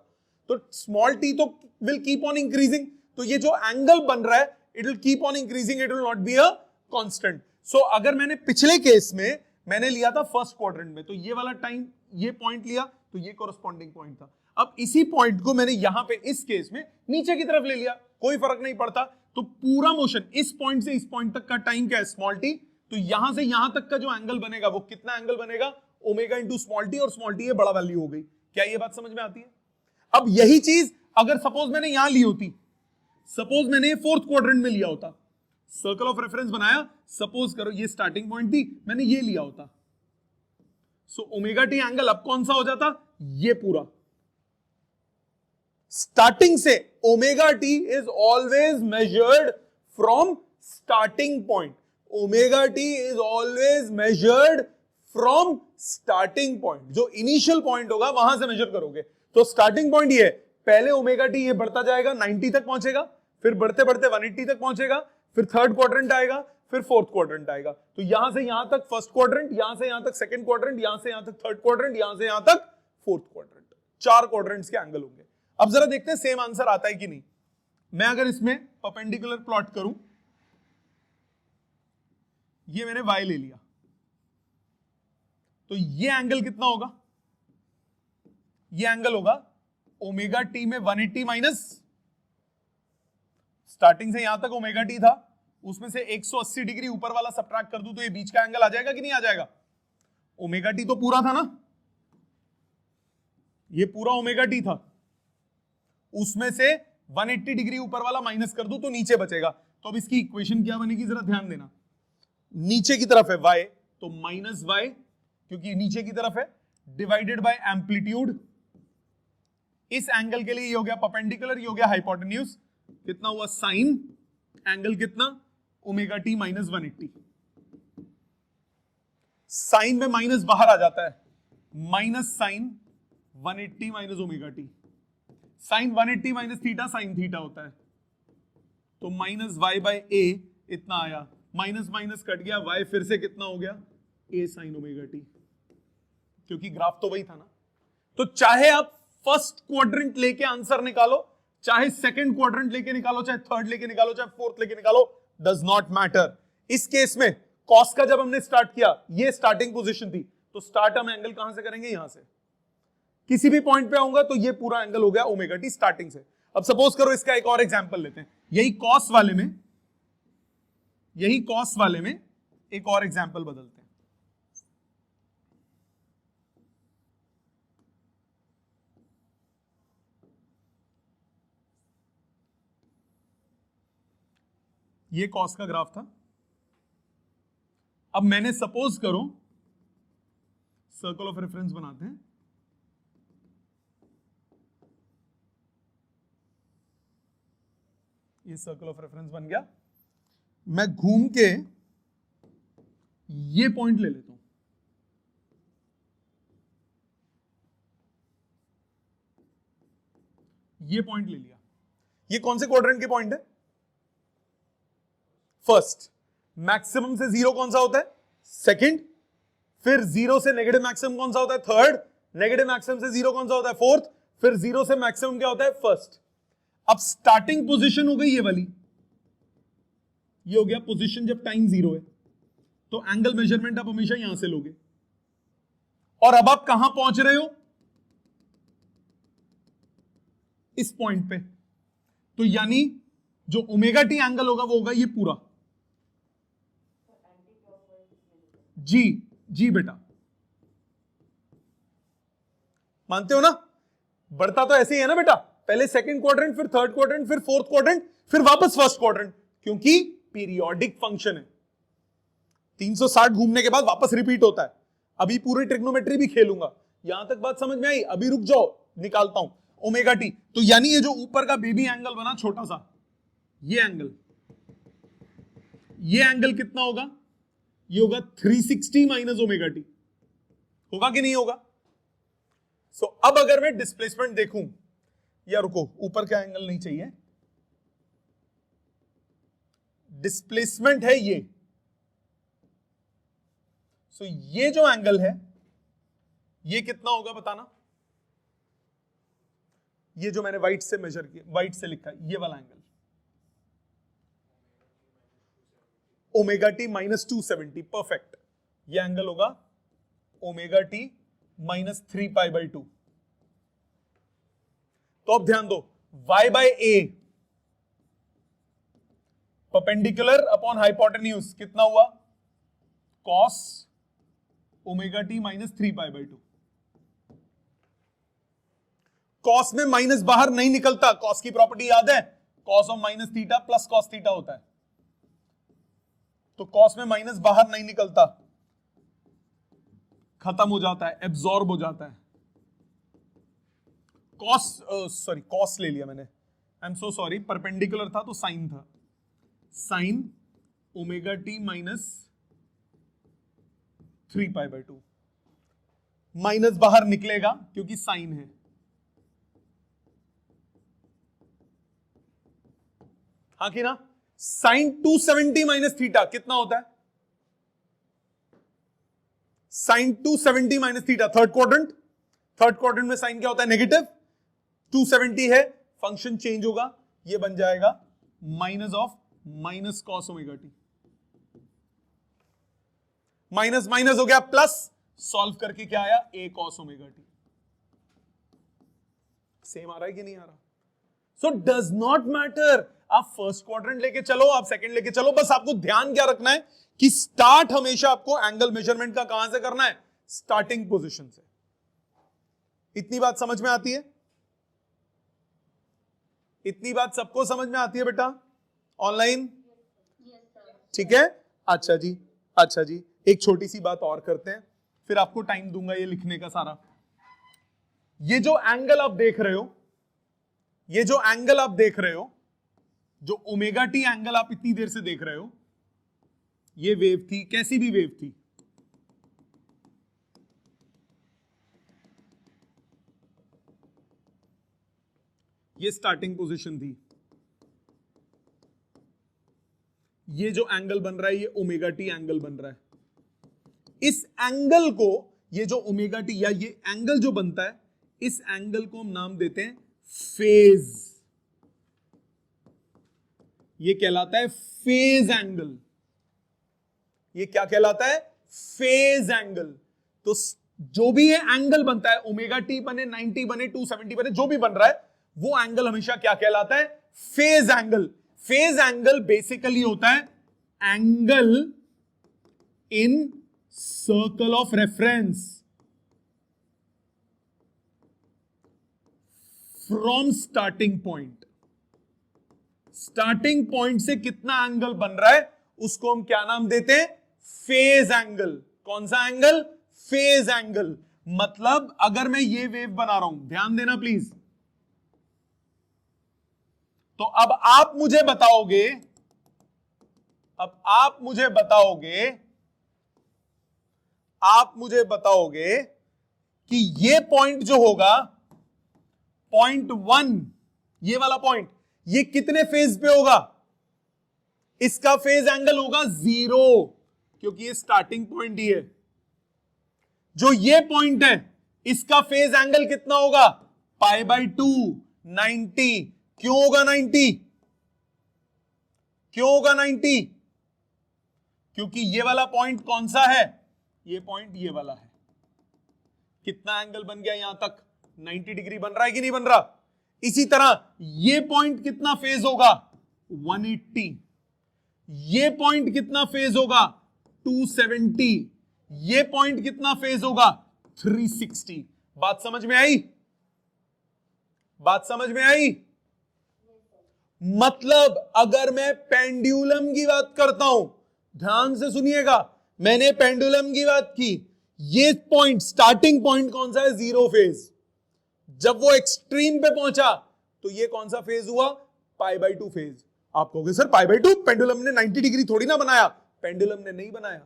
तो स्मॉल t तो विल कीप ऑन इंक्रीजिंग, तो ये जो एंगल बन रहा है it will keep on increasing, it will not be a constant. So अगर मैंने पिछले केस में मैंने लिया था फर्स्ट क्वाड्रेंट में, तो ये वाला टाइम ये पॉइंट लिया, तो ये कोरस्पॉन्डिंग पॉइंट था। अब इसी पॉइंट को मैंने यहां पे इस केस में नीचे की तरफ ले लिया, कोई फर्क नहीं पड़ता, तो पूरा मोशन इस पॉइंट से इस पॉइंट तक का टाइम क्या है, स्मॉल टी, तो यहां से यहां तक का जो एंगल बनेगा वो कितना एंगल बनेगा, ओमेगा इंटू स्मॉल टी, और स्मॉल टी ये बड़ा वैल्यू हो गई। क्या ये बात समझ में आती है? अब यही चीज अगर सपोज मैंने यहां ली होती, सपोज मैंने फोर्थ क्वाड्रेंट में लिया होता, सर्कल ऑफ रेफरेंस बनाया, सपोज करो ये स्टार्टिंग पॉइंट थी, मैंने ये लिया होता, सो ओमेगा टी एंगल अब कौन सा हो जाता, ये पूरा। स्टार्टिंग से omega T is always measured from starting point, omega T is always measured from starting point, जो इनिशियल पॉइंट होगा वहां से मेजर करोगे। तो स्टार्टिंग पॉइंट ये है, पहले ओमेगा टी ये बढ़ता जाएगा 90 तक पहुंचेगा, फिर बढ़ते बढ़ते 180 तक पहुंचेगा, फिर थर्ड क्वाड्रेंट आएगा, फिर फोर्थ क्वाड्रेंट आएगा, तो यहां से यहां तक फर्स्ट क्वाड्रेंट, यहां से यहां तक सेकंड क्वाड्रेंट, यहां से यहां तक थर्ड क्वाड्रेंट, यहां से यहां तक फोर्थ क्वाड्रेंट, 4 क्वाड्रेंट्स के एंगल होंगे। अब जरा देखते हैं सेम आंसर आता है कि नहीं। मैं अगर इसमें परपेंडिकुलर प्लॉट करूं, ये मैंने y ले लिया, तो ये एंगल कितना होगा, ये एंगल होगा ओमेगा टी में 180 माइनस, स्टार्टिंग से यहां तक ओमेगा टी था, उसमें से 180 डिग्री ऊपर वाला सब्ट्रैक्ट कर दूं तो ये बीच का एंगल आ जाएगा कि नहीं आ जाएगा। ओमेगा टी तो पूरा था ना, ये पूरा ओमेगा टी था, उसमें से 180 डिग्री ऊपर वाला माइनस कर दूं तो नीचे बचेगा। तो अब इसकी इक्वेशन क्या बनेगी, जरा ध्यान देना, नीचे की तरफ है y, तो माइनस y क्योंकि नीचे की तरफ है, डिवाइडेड बाय एम्पलीट्यूड, इस एंगल के लिए ये हो गया परपेंडिकुलर, ये हो गया हाइपोटेन्यूज, कितना हुआ साइन एंगल कितना, ओमेगा टी माइनस 180। साइन में माइनस बाहर आ जाता है, minus sine 180 minus omega t. Sine 180 minus theta sine theta होता है, तो माइनस वाई बाय ए इतना आया, माइनस माइनस कट गया, वाई फिर से कितना हो गया, ए साइन ओमेगा टी, क्योंकि ग्राफ तो वही था ना। तो चाहे आप फर्स्ट क्वाड्रेंट लेके आंसर निकालो, चाहे सेकंड क्वाड्रेंट लेके निकालो, चाहे थर्ड लेके निकालो, चाहे फोर्थ लेके निकालो, डज नॉट मैटर। इस केस में कॉस का जब हमने स्टार्ट किया, ये स्टार्टिंग पोजीशन थी, तो स्टार्ट हम एंगल कहां से करेंगे, यहां से। किसी भी पॉइंट पे आऊंगा तो ये पूरा एंगल हो गया ओमेगा टी स्टार्टिंग से। अब सपोज करो इसका एक और एग्जांपल लेते हैं, यही कॉस वाले में एक और एग्जांपल बदलते हैं। ये कॉस का ग्राफ था। अब मैंने सपोज करो सर्कल ऑफ रेफरेंस बनाते हैं, ये सर्कल ऑफ रेफरेंस बन गया। मैं घूम के ये पॉइंट ले लेता हूं, ये पॉइंट ले लिया। ये कौन से क्वाड्रेंट के पॉइंट है, फर्स्ट। मैक्सिमम से जीरो कौन सा होता है, सेकंड। फिर जीरो से नेगेटिव मैक्सिमम कौन सा होता है, थर्ड। नेगेटिव मैक्सिमम से जीरो कौन सा होता है, फोर्थ। फिर जीरो से मैक्सिमम क्या होता है, फर्स्ट। अब स्टार्टिंग पोजीशन हो गई ये वाली, ये हो गया पोजीशन जब टाइम जीरो है, तो एंगल मेजरमेंट आप हमेशा यहां से लोगे। और अब आप कहां पहुंच रहे हो, इस पॉइंट पे। तो यानी जो ओमेगा टी एंगल होगा वो होगा ये पूरा। जी जी बेटा, मानते हो ना, बढ़ता तो ऐसे ही है ना बेटा, पहले सेकंड क्वाड्रेंट, फिर थर्ड क्वाड्रेंट, फिर फोर्थ क्वाड्रेंट, फिर वापस फर्स्ट क्वाड्रेंट, क्योंकि पीरियोडिक फंक्शन है। 360 घूमने के बाद वापस रिपीट होता है। अभी पूरी ट्रिग्नोमेट्री भी खेलूंगा, यहां तक बात समझ में आई, अभी रुक जाओ, निकालता हूं ओमेगा टी। तो यानी ये जो ऊपर का बेबी एंगल बना छोटा सा, ये एंगल कितना होगा, ये होगा 360 माइनस ओमेगा टी, होगा कि नहीं होगा। सो अब अगर मैं डिस्प्लेसमेंट देखूं, या रुको, ऊपर का एंगल नहीं चाहिए, डिस्प्लेसमेंट है ये। सो ये जो एंगल है ये कितना होगा बताना, ये जो मैंने व्हाइट से मेजर किया, व्हाइट से लिखा है, ये वाला angle omega t minus 270, perfect. ये एंगल होगा ओमेगा टी माइनस 3π/2। तो अब ध्यान दो, y by a perpendicular upon hypotenuse कितना हुआ, cos omega t minus 3π/2। Cos में माइनस बाहर नहीं निकलता, कॉस की प्रॉपर्टी याद है, cos of minus theta plus cos theta होता है। तो कॉस में माइनस बाहर नहीं निकलता, खत्म हो जाता है, एब्जॉर्ब हो जाता है। कॉस ले लिया मैंने, I am so sorry, perpendicular था तो साइन था, sine omega t minus 3π/2। Minus बाहर निकलेगा क्योंकि साइन है। हाँ कि ना, साइन 270 माइनस थीटा कितना होता है, sine 270 minus theta, third quadrant में साइन क्या होता है, नेगेटिव। 270 है, फंक्शन चेंज होगा, ये बन जाएगा minus of minus cos omega t. Minus minus हो गया प्लस, सॉल्व करके क्या आया, ए कॉस ओमेगा टी। सेम आ रहा है कि नहीं आ रहा। सो डज नॉट मैटर, आप फर्स्ट क्वाड्रेंट लेके चलो, आप सेकंड लेके चलो, बस आपको ध्यान क्या रखना है कि स्टार्ट हमेशा आपको एंगल मेजरमेंट का कहां से करना है, स्टार्टिंग पोजीशन से। इतनी बात समझ में आती है, इतनी बात सबको समझ में आती है बेटा ऑनलाइन, ठीक है। अच्छा जी, अच्छा जी, एक छोटी सी बात और करते हैं, फिर आपको टाइम दूंगा ये लिखने का सारा। ये जो एंगल आप देख रहे हो, ये जो एंगल आप देख रहे हो, जो ओमेगा टी एंगल आप इतनी देर से देख रहे हो, ये वेव थी, कैसी भी वेव थी, ये स्टार्टिंग पोजीशन थी, ये जो एंगल बन रहा है ये ओमेगा टी एंगल बन रहा है। इस एंगल को, ये जो ओमेगा टी या ये एंगल जो बनता है, इस एंगल को हम नाम देते हैं फेज। ये कहलाता है फेज एंगल। ये क्या कहलाता है? Phase angle. तो जो भी ये एंगल बनता है, ओमेगा टी बने, 90 बने, 270 बने, जो भी बन रहा है, वो एंगल हमेशा क्या कहलाता है? Phase angle. Phase angle basically होता है angle in circle of reference from starting point. Starting point से कितना एंगल बन रहा है उसको हम क्या नाम देते हैं? Phase angle. कौन सा एंगल? Phase angle. मतलब अगर मैं ये वेव बना रहा हूं, ध्यान देना प्लीज, तो अब आप मुझे बताओगे, आप मुझे बताओगे कि ये पॉइंट जो होगा, पॉइंट 1, ये वाला पॉइंट, ये कितने फेज पे होगा? इसका फेज एंगल होगा 0, क्योंकि ये स्टार्टिंग पॉइंट ही है। जो ये पॉइंट है, इसका फेज एंगल कितना होगा? π/2, 90। क्यों होगा 90? क्यों होगा 90? क्योंकि ये वाला पॉइंट कौन सा है? ये पॉइंट ये वाला है। कितना एंगल बन गया यहां तक? 90 डिग्री बन रहा है कि नहीं बन रहा? इसी तरह ये पॉइंट कितना फेज होगा? 180। ये पॉइंट कितना फेज होगा? 270। ये पॉइंट कितना फेज होगा? 360। बात समझ में आई? बात समझ में आई? मतलब अगर मैं पेंडुलम की बात करता हूं, ध्यान से सुनिएगा, मैंने पेंडुलम की बात की, ये पॉइंट, स्टार्टिंग पॉइंट कौन सा है? 0 फेज। जब वो एक्सट्रीम पे पहुंचा तो ये कौन सा फेज हुआ? π/2 फेज। आप कहोगे सर π/2 पेंडुलम ने 90 डिग्री थोड़ी ना बनाया। पेंडुलम ने नहीं बनाया।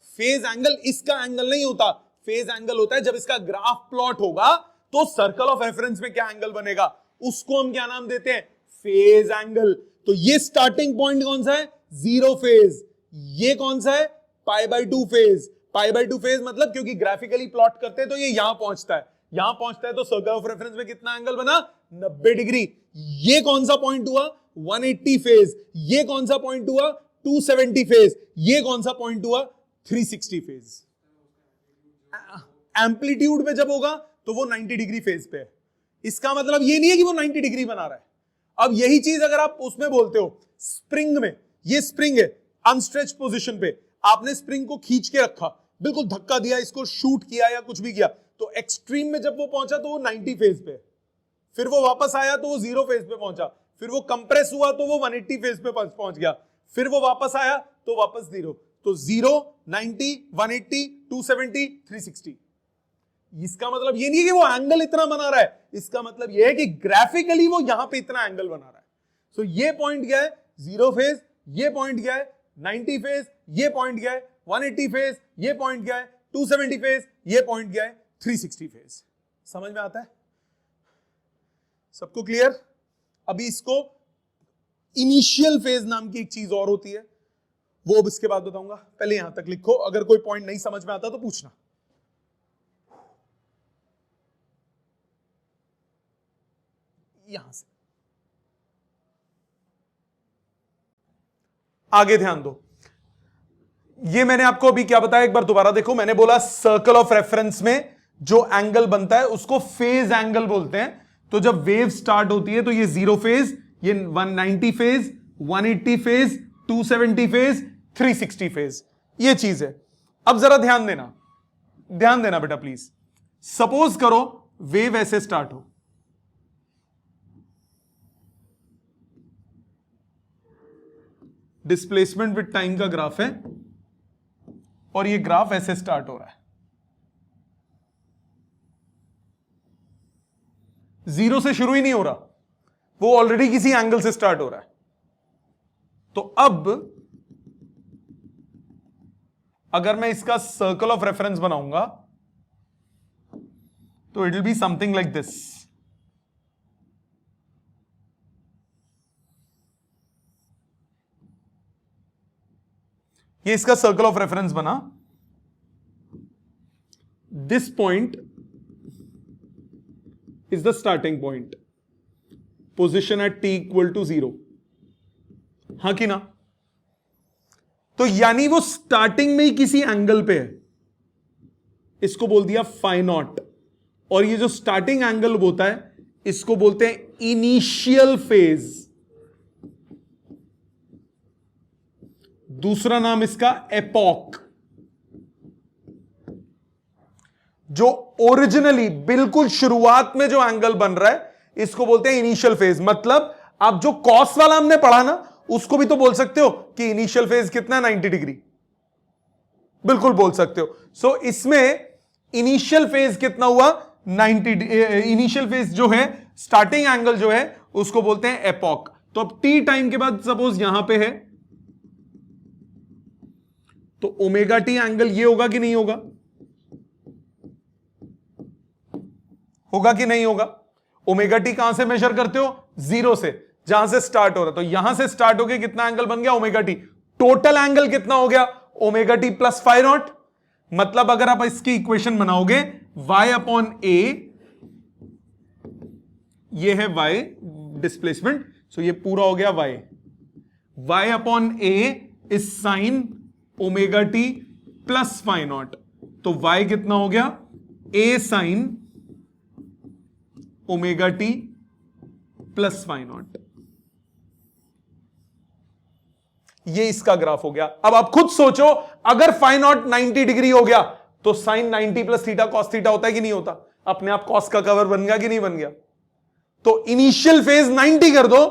फेज एंगल इसका एंगल नहीं होता। फेज एंगल होता है जब इसका ग्राफ प्लॉट होगा तो सर्कल ऑफ रेफरेंस में क्या एंगल बनेगा, उसको हम क्या नाम देते हैं? Phase angle. तो ये स्टार्टिंग पॉइंट कौन सा है? 0 फेज। ये कौन सा है? π/2 फेज। π/2 फेज मतलब क्योंकि ग्राफिकली प्लॉट करते हैं तो ये यहां पहुंचता है, यहां पहुंचता है तो सर्कल ऑफ रेफरेंस में कितना एंगल बना? 90 डिग्री। ये कौन सा पॉइंट हुआ? 180 फेज। ये कौन सा पॉइंट हुआ? 270 फेज। ये कौन सा पॉइंट हुआ? 360 फेज। एम्पलीट्यूड में जब होगा तो वो 90 डिग्री फेज पे है। इसका मतलब ये नहीं है कि वो 90 डिग्री बना रहा है। अब यही चीज अगर आप उसमें बोलते हो, स्प्रिंग में, ये स्प्रिंग है अनस्ट्रेच्ड पोजीशन पे, आपने स्प्रिंग को खींच के रखा, बिल्कुल धक्का दिया, इसको शूट किया या कुछ भी किया, तो एक्सट्रीम में जब वो पहुंचा तो वो 90 फेज पे, फिर वो वापस आया तो वो 0 फेज पे पहुंचा, फिर वो कंप्रेस हुआ तो वो 180 फेज पे पहुंच गया, फिर वो वापस आया तो वापस 0। तो 0, 90, 180, 270, 360। इसका मतलब ये नहीं है कि वो एंगल इतना बना रहा है, इसका मतलब ये है कि ग्राफिकली वो यहां पे इतना एंगल बना रहा है। सो ये पॉइंट क्या है? 0 फेज। ये पॉइंट क्या है? 90 फेज। ये पॉइंट क्या है? 180 फेज। ये पॉइंट क्या है? 270 फेज। ये पॉइंट क्या है? 360 फेज। समझ में आता है? सबको क्लियर? अभी इसको इनिशियल फेज नाम की एक चीज और होती है, वो अब इसके बाद बताऊंगा। पहले यहां तक लिखो, अगर कोई पॉइंट नहीं समझ में आता तो पूछना। यहां से आगे ध्यान दो। ये मैंने आपको अभी क्या बताया, एक बार दोबारा देखो। मैंने बोला सर्कल ऑफ रेफरेंस में जो एंगल बनता है उसको फेज एंगल बोलते हैं। तो जब वेव स्टार्ट होती है तो ये 0 फेज, ये 190 फेज, 180 फेज, 270 फेज, 360 फेज, ये चीज है। अब जरा ध्यान देना बेटा प्लीज। सपोज करो वेव ऐसे स्टार्ट हो, डिस्प्लेसमेंट विद टाइम का ग्राफ है और ये ग्राफ ऐसे स्टार्ट हो रहा है, 0 से शुरू ही नहीं हो रहा, वो ऑलरेडी किसी एंगल से स्टार्ट हो रहा है। तो अब अगर मैं इसका सर्कल ऑफ रेफरेंस बनाऊंगा तो it will be something like this. ये इसका सर्कल ऑफ रेफरेंस बना. This point is the starting point. Position at t equal to 0. हां कि ना? तो यानी वो स्टार्टिंग में ही किसी एंगल पे है. इसको बोल दिया फाई नॉट. और ये जो स्टार्टिंग एंगल होता है इसको बोलते हैं इनिशियल फेज. दूसरा नाम इसका एपॉक. जो ओरिजिनली बिल्कुल शुरुआत में जो एंगल बन रहा है इसको बोलते हैं इनिशियल फेज. मतलब आप जो कॉस वाला हमने पढ़ा ना उसको भी तो बोल सकते हो कि इनिशियल फेज कितना है, 90 डिग्री. बिल्कुल बोल सकते हो. सो इसमें इनिशियल फेज कितना हुआ, 90. इनिशियल फेज जो है, स्टार्टिंग एंगल जो है उसको बोलते हैं एपॉक. तो अब टी टाइम के बाद सपोज यहां पे है तो ओमेगा टी एंगल ये होगा कि नहीं होगा? होगा कि नहीं होगा? ओमेगा टी कहां से मेजर करते हो? 0 से, जहां से स्टार्ट हो रहा. तो यहां से स्टार्ट होके कितना एंगल बन गया? Omega T. टोटल एंगल कितना हो गया? Omega t plus phi naught. मतलब अगर आप इसकी इक्वेशन बनाओगे y अपॉन ए, ये है y डिस्प्लेसमेंट, सो ये पूरा हो गया y upon a is sine omega t plus phi naught. तो y कितना हो गया? a sine omega t plus phi naught. ये इसका ग्राफ हो गया. अब आप खुद सोचो, अगर फाई नॉट 90 डिग्री हो गया तो sine 90 plus theta cos theta होता है कि नहीं होता? अपने आप कॉस का कवर बन गया कि नहीं बन गया? तो इनिशियल फेज 90 कर दो,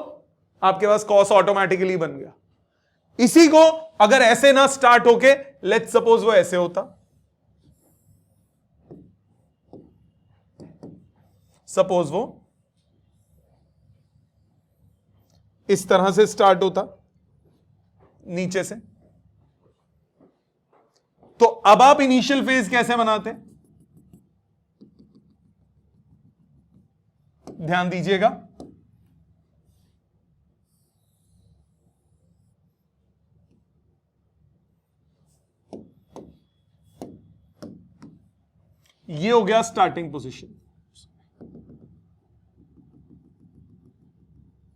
आपके पास कॉस ऑटोमेटिकली बन गया. इसी को अगर ऐसे ना स्टार्ट होके, लेट्स सपोज वो ऐसे होता, सपोज वो इस तरह से स्टार्ट होता नीचे से, तो अब आप इनिशियल फेज कैसे बनाते? ध्यान दीजिएगा. ये हो गया स्टार्टिंग पोजीशन.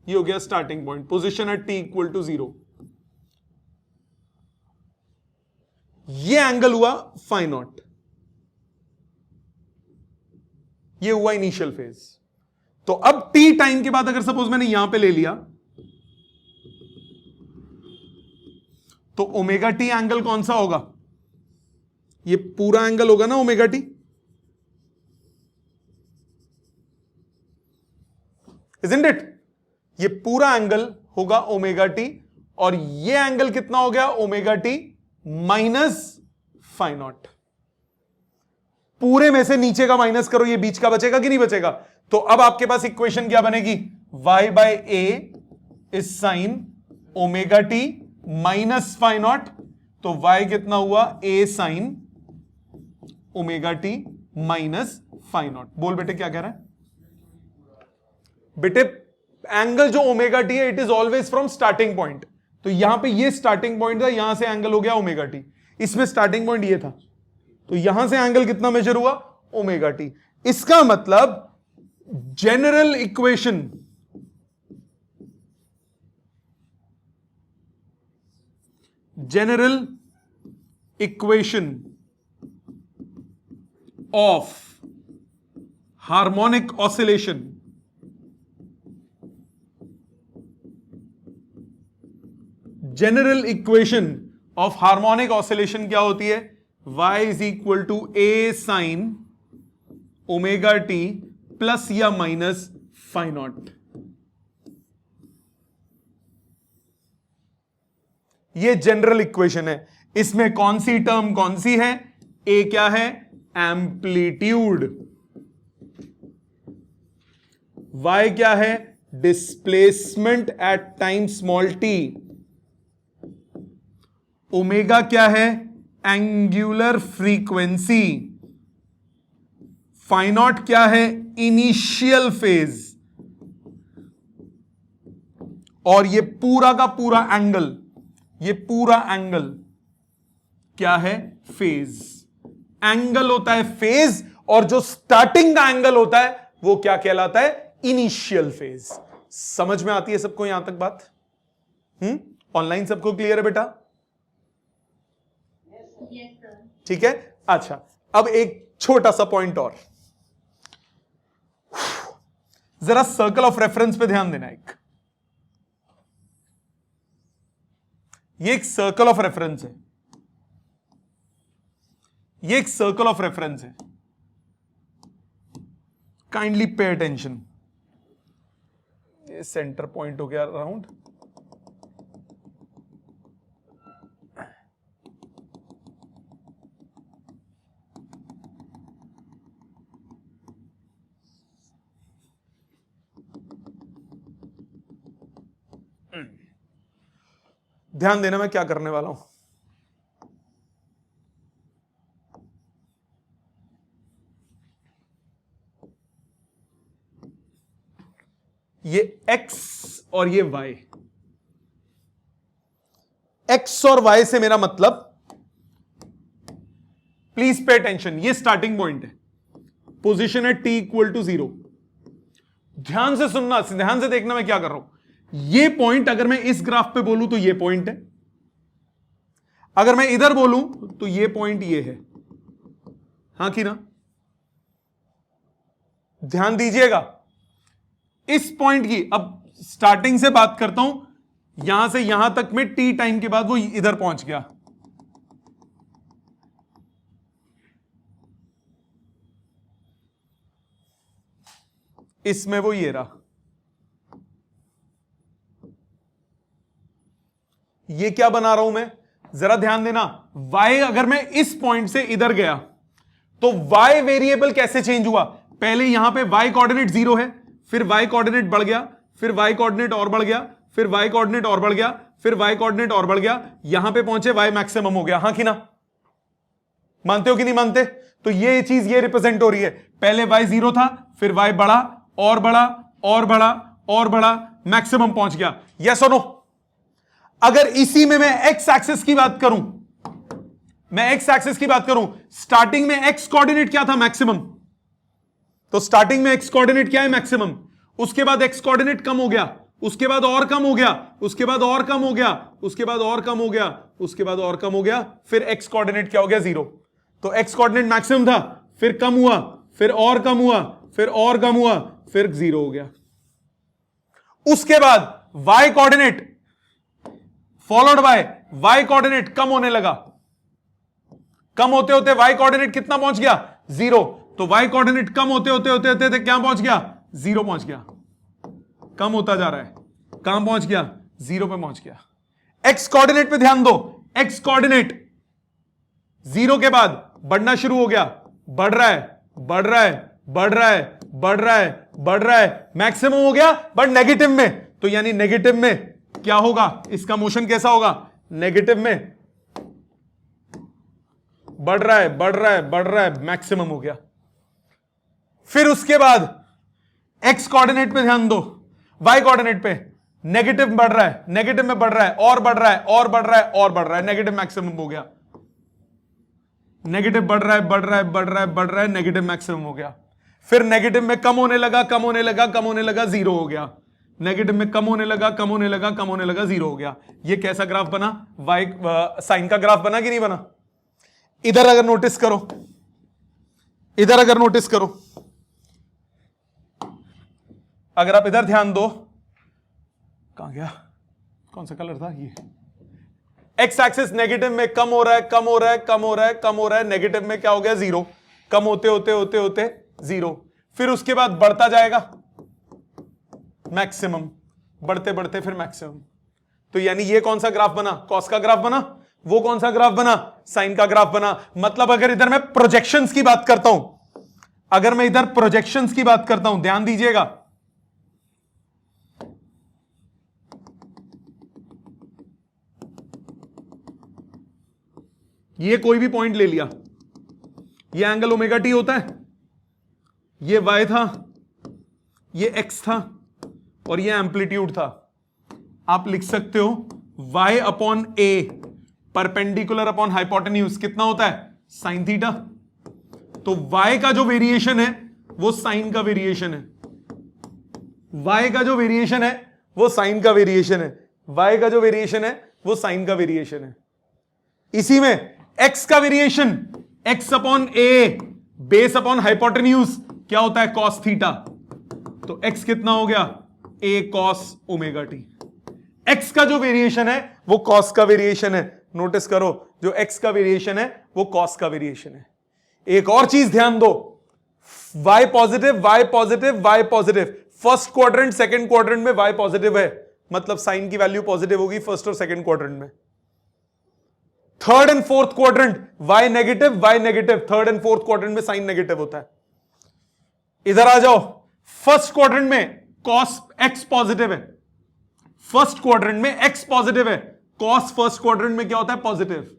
ये हो गया starting point. Position at t equal to 0. ये एंगल हुआ फाई नॉट. ये हुआ इनिशियल फेज. तो अब t टाइम के बाद अगर सपोज मैंने यहां पे ले लिया तो ओमेगा टी एंगल कौन सा होगा? ये पूरा एंगल होगा ना ओमेगा टी. Isn't it? ये पूरा एंगल होगा ओमेगा टी. और ये एंगल कितना हो गया? Omega t minus phi naught. पूरे में से नीचे का माइनस करो, ये बीच का बचेगा कि नहीं बचेगा? तो अब आपके पास इक्वेशन क्या बनेगी? y by a is sine omega t minus phi naught. तो y कितना हुआ? a sine omega t minus phi naught. बोल बेटे क्या कह रहा है? बेटे एंगल जो ओमेगा टी है it is always from starting point. तो यहां पे ये स्टार्टिंग पॉइंट था, यहां से एंगल हो गया ओमेगा टी. इसमें स्टार्टिंग पॉइंट ये था, तो यहां से एंगल कितना मेजर हुआ? Omega t. इसका मतलब general equation of harmonic oscillation general equation of harmonic oscillation क्या होती है? y is equal to a sine omega t plus या माइनस फाई नॉट. ये जनरल इक्वेशन है. इसमें कौन सी टर्म कौन सी है? ए क्या है? एम्पलीट्यूड. y क्या है? Displacement at time small t. Omega क्या है? Angular frequency. फाई नॉट क्या है? Initial phase. और ये पूरा का पूरा एंगल, ये पूरा एंगल क्या है? फेज। एंगल होता है फेज, और जो स्टार्टिंग का एंगल होता है वो क्या कहलाता है? Initial phase. समझ में आती है सबको यहां तक बात? ऑनलाइन सबको क्लियर है बेटा? Yes, sir. ठीक है। अच्छा, अब एक छोटा सा पॉइंट और, जरा सर्कल ऑफ रेफरेंस पे ध्यान देना। ये एक सर्कल ऑफ रेफरेंस है, ये एक सर्कल ऑफ रेफरेंस है। Kindly pay attention. ये सेंटर पॉइंट हो गया अराउंड। ध्यान देना मैं क्या करने वाला हूं। ये x और ये y, x और y से मेरा मतलब, प्लीज पे अटेंशन, ये स्टार्टिंग पॉइंट है, पोजीशन है t इक्वल टू 0। ध्यान से सुनना, ध्यान से देखना मैं क्या कर रहा हूं। ये पॉइंट अगर मैं इस ग्राफ पे बोलूं तो ये पॉइंट है, अगर मैं इधर बोलूं तो ये पॉइंट ये है। हां कि ना? ध्यान दीजिएगा इस पॉइंट की। अब स्टार्टिंग से बात करता हूं, यहां से यहां तक में टी टाइम के बाद वो इधर पहुंच गया। इसमें वो ये रहा। ये क्या बना रहा हूं मैं? जरा ध्यान देना। y अगर मैं इस पॉइंट से इधर गया तो y वेरिएबल कैसे चेंज हुआ? पहले यहां पे y कोऑर्डिनेट 0 है, फिर y कोऑर्डिनेट बढ़ गया, फिर y कोऑर्डिनेट और बढ़ गया, फिर y कोऑर्डिनेट और बढ़ गया, फिर y कोऑर्डिनेट और बढ़ गया, यहां पे पहुंचे y मैक्सिमम हो गया। हां कि ना? मानते हो कि नहीं मानते? तो ये चीज ये रिप्रेजेंट हो रही है, पहले y 0 था, फिर y बढ़ा और बढ़ा और बढ़ा और बढ़ा, मैक्सिमम पहुंच गया। यस और नो? अगर इसी में मैं x एक्सिस की बात करूं, मैं x एक्सिस की बात करूं, स्टार्टिंग में x कोऑर्डिनेट क्या था? मैक्सिमम। तो स्टार्टिंग में x कोऑर्डिनेट क्या है? मैक्सिमम। उसके बाद x कोऑर्डिनेट कम हो गया, उसके बाद और कम हो गया, उसके बाद और कम हो गया, उसके बाद और कम हो गया, उसके बाद और कम हो गया, फिर x कोऑर्डिनेट क्या हो गया? 0। तो x कोऑर्डिनेट मैक्सिमम था, फिर कम हुआ, फिर और कम हुआ, फिर और कम हुआ, फिर 0 हो गया। उसके बाद y coordinate followed by y coordinate कम होने लगा, कम होते होते y कोऑर्डिनेट कितना पहुंच गया? 0। तो y कोऑर्डिनेट कम होते होते होते होते क्या पहुंच गया? 0 पहुंच गया। कम होता जा रहा है, कहां पहुंच गया? 0 पे पहुंच गया। x कोऑर्डिनेट पे ध्यान दो, x कोऑर्डिनेट 0 के बाद बढ़ना शुरू हो गया, बढ़ रहा है, बढ़ रहा है, बढ़ रहा है, बढ़ रहा है, बढ़ रहा है, मैक्सिमम हो गया, बट नेगेटिव में। तो यानी नेगेटिव में क्या होगा? इसका मोशन कैसा होगा? नेगेटिव में बढ़ रहा है, बढ़ रहा है, बढ़ रहा है, मैक्सिमम हो गया। फिर उसके बाद x कोऑर्डिनेट पे ध्यान दो, y कोऑर्डिनेट पे नेगेटिव बढ़ रहा है, नेगेटिव में बढ़ रहा है, और बढ़ रहा है, और बढ़ रहा है, और बढ़ रहा है, नेगेटिव मैक्सिमम हो गया। नेगेटिव बढ़ रहा है, बढ़ रहा है, बढ़ रहा है, बढ़ रहा है, नेगेटिव मैक्सिमम हो गया। फिर नेगेटिव में कम होने लगा, कम होने लगा, कम होने लगा, 0 हो गया। नेगेटिव में कम होने लगा, कम होने लगा, कम होने लगा, 0 हो गया। ये कैसा ग्राफ बना? y साइन का ग्राफ बना कि नहीं बना? इधर अगर नोटिस करो, इधर अगर नोटिस करो, अगर आप इधर ध्यान दो, कहां गया? कौन सा कलर था ये? एक्स एक्सिस नेगेटिव में कम हो रहा है, कम हो रहा है, कम हो रहा है, कम हो रहा है, नेगेटिव में क्या हो गया? 0। कम होते होते होते होते 0। फिर उसके बाद बढ़ता जाएगा, मैक्सिमम, बढ़ते बढ़ते फिर मैक्सिमम। तो यानी ये कौन सा ग्राफ बना? कॉस का ग्राफ बना। वो कौन सा ग्राफ बना? साइन का ग्राफ बना। मतलब अगर इधर मैं प्रोजेक्शंस की बात करता हूं, अगर मैं इधर प्रोजेक्शंस की बात करता हूं, ध्यान दीजिएगा, ये कोई भी पॉइंट ले लिया, ये एंगल ओमेगा टी होता है, ये y था, ये x था और ये एम्पलीट्यूड था। आप लिख सकते हो y upon a perpendicular upon hypotenuse कितना होता है, साइन थीटा। तो y का जो वेरिएशन है वो साइन का वेरिएशन है, y का जो वेरिएशन है वो साइन का वेरिएशन है, y का जो वेरिएशन है वो साइन का वेरिएशन है। इसी में x का variation x upon a base upon hypotenuse क्या होता है, कॉस थीटा। तो x कितना हो गया, a cos omega T. x का जो वेरिएशन है वो कॉस का वेरिएशन है। नोटिस करो, जो x का वेरिएशन है वो कॉस का वेरिएशन है। एक और चीज ध्यान दो, y positive y positive y positive, first quadrant second quadrant में y पॉजिटिव है, मतलब साइन की वैल्यू पॉजिटिव होगी फर्स्ट और सेकंड क्वाड्रेंट में। Third and fourth quadrant y negative, third and fourth quadrant में साइन नेगेटिव होता है। इधर आ जाओ, फर्स्ट क्वाड्रेंट में कॉस x पॉजिटिव है, फर्स्ट क्वाड्रेंट में x पॉजिटिव है, कॉस फर्स्ट क्वाड्रेंट में क्या होता है, पॉजिटिव।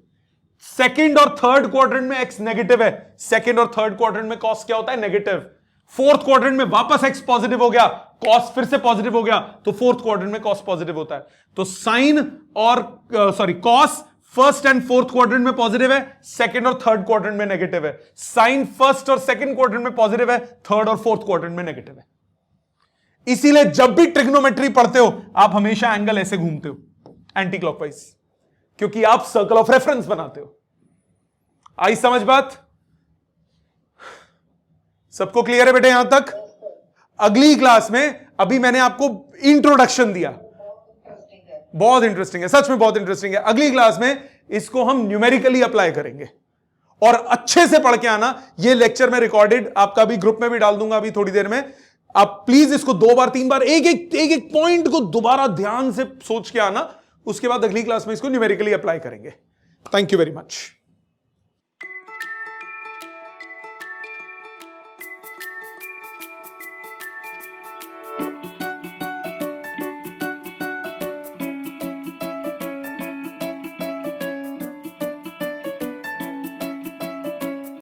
सेकंड और थर्ड क्वाड्रेंट में x नेगेटिव है, सेकंड और थर्ड क्वाड्रेंट में कॉस क्या होता है, नेगेटिव। फोर्थ क्वाड्रेंट में वापस x पॉजिटिव हो गया, कॉस फिर से पॉजिटिव हो गया, तो फोर्थ क्वाड्रेंट में कॉस पॉजिटिव होता है। तो साइन और cos first and fourth quadrant में पॉजिटिव है, सेकंड और थर्ड क्वाड्रेंट में नेगेटिव है। साइन फर्स्ट और सेकंड क्वाड्रेंट में पॉजिटिव है, थर्ड और फोर्थ क्वाड्रेंट में नेगेटिव है। इसीलिए जब भी ट्रिग्नोमेट्री पढ़ते हो आप हमेशा एंगल ऐसे घूमते हो, एंटी क्लॉकवाइज, क्योंकि आप सर्कल ऑफ रेफरेंस बनाते हो। आई समझ बात? सबको क्लियर है बेटे यहां तक? अगली क्लास में, अभी मैंने आपको इंट्रोडक्शन दिया, बहुत इंटरेस्टिंग है, सच में बहुत इंटरेस्टिंग है। अगली क्लास में इसको हम न्यूमेरिकली अप्लाई करेंगे और अच्छे से पढ़ के आना। ये लेक्चर में रिकॉर्डेड आपका भी ग्रुप में भी डाल दूंगा अभी थोड़ी देर में। आप प्लीज इसको 2 बार 3 बार एक एक पॉइंट को दोबारा ध्यान से सोच के आना। उसके बाद अगली क्लास में इसको न्यूमेरिकली अप्लाई करेंगे। Thank you very much.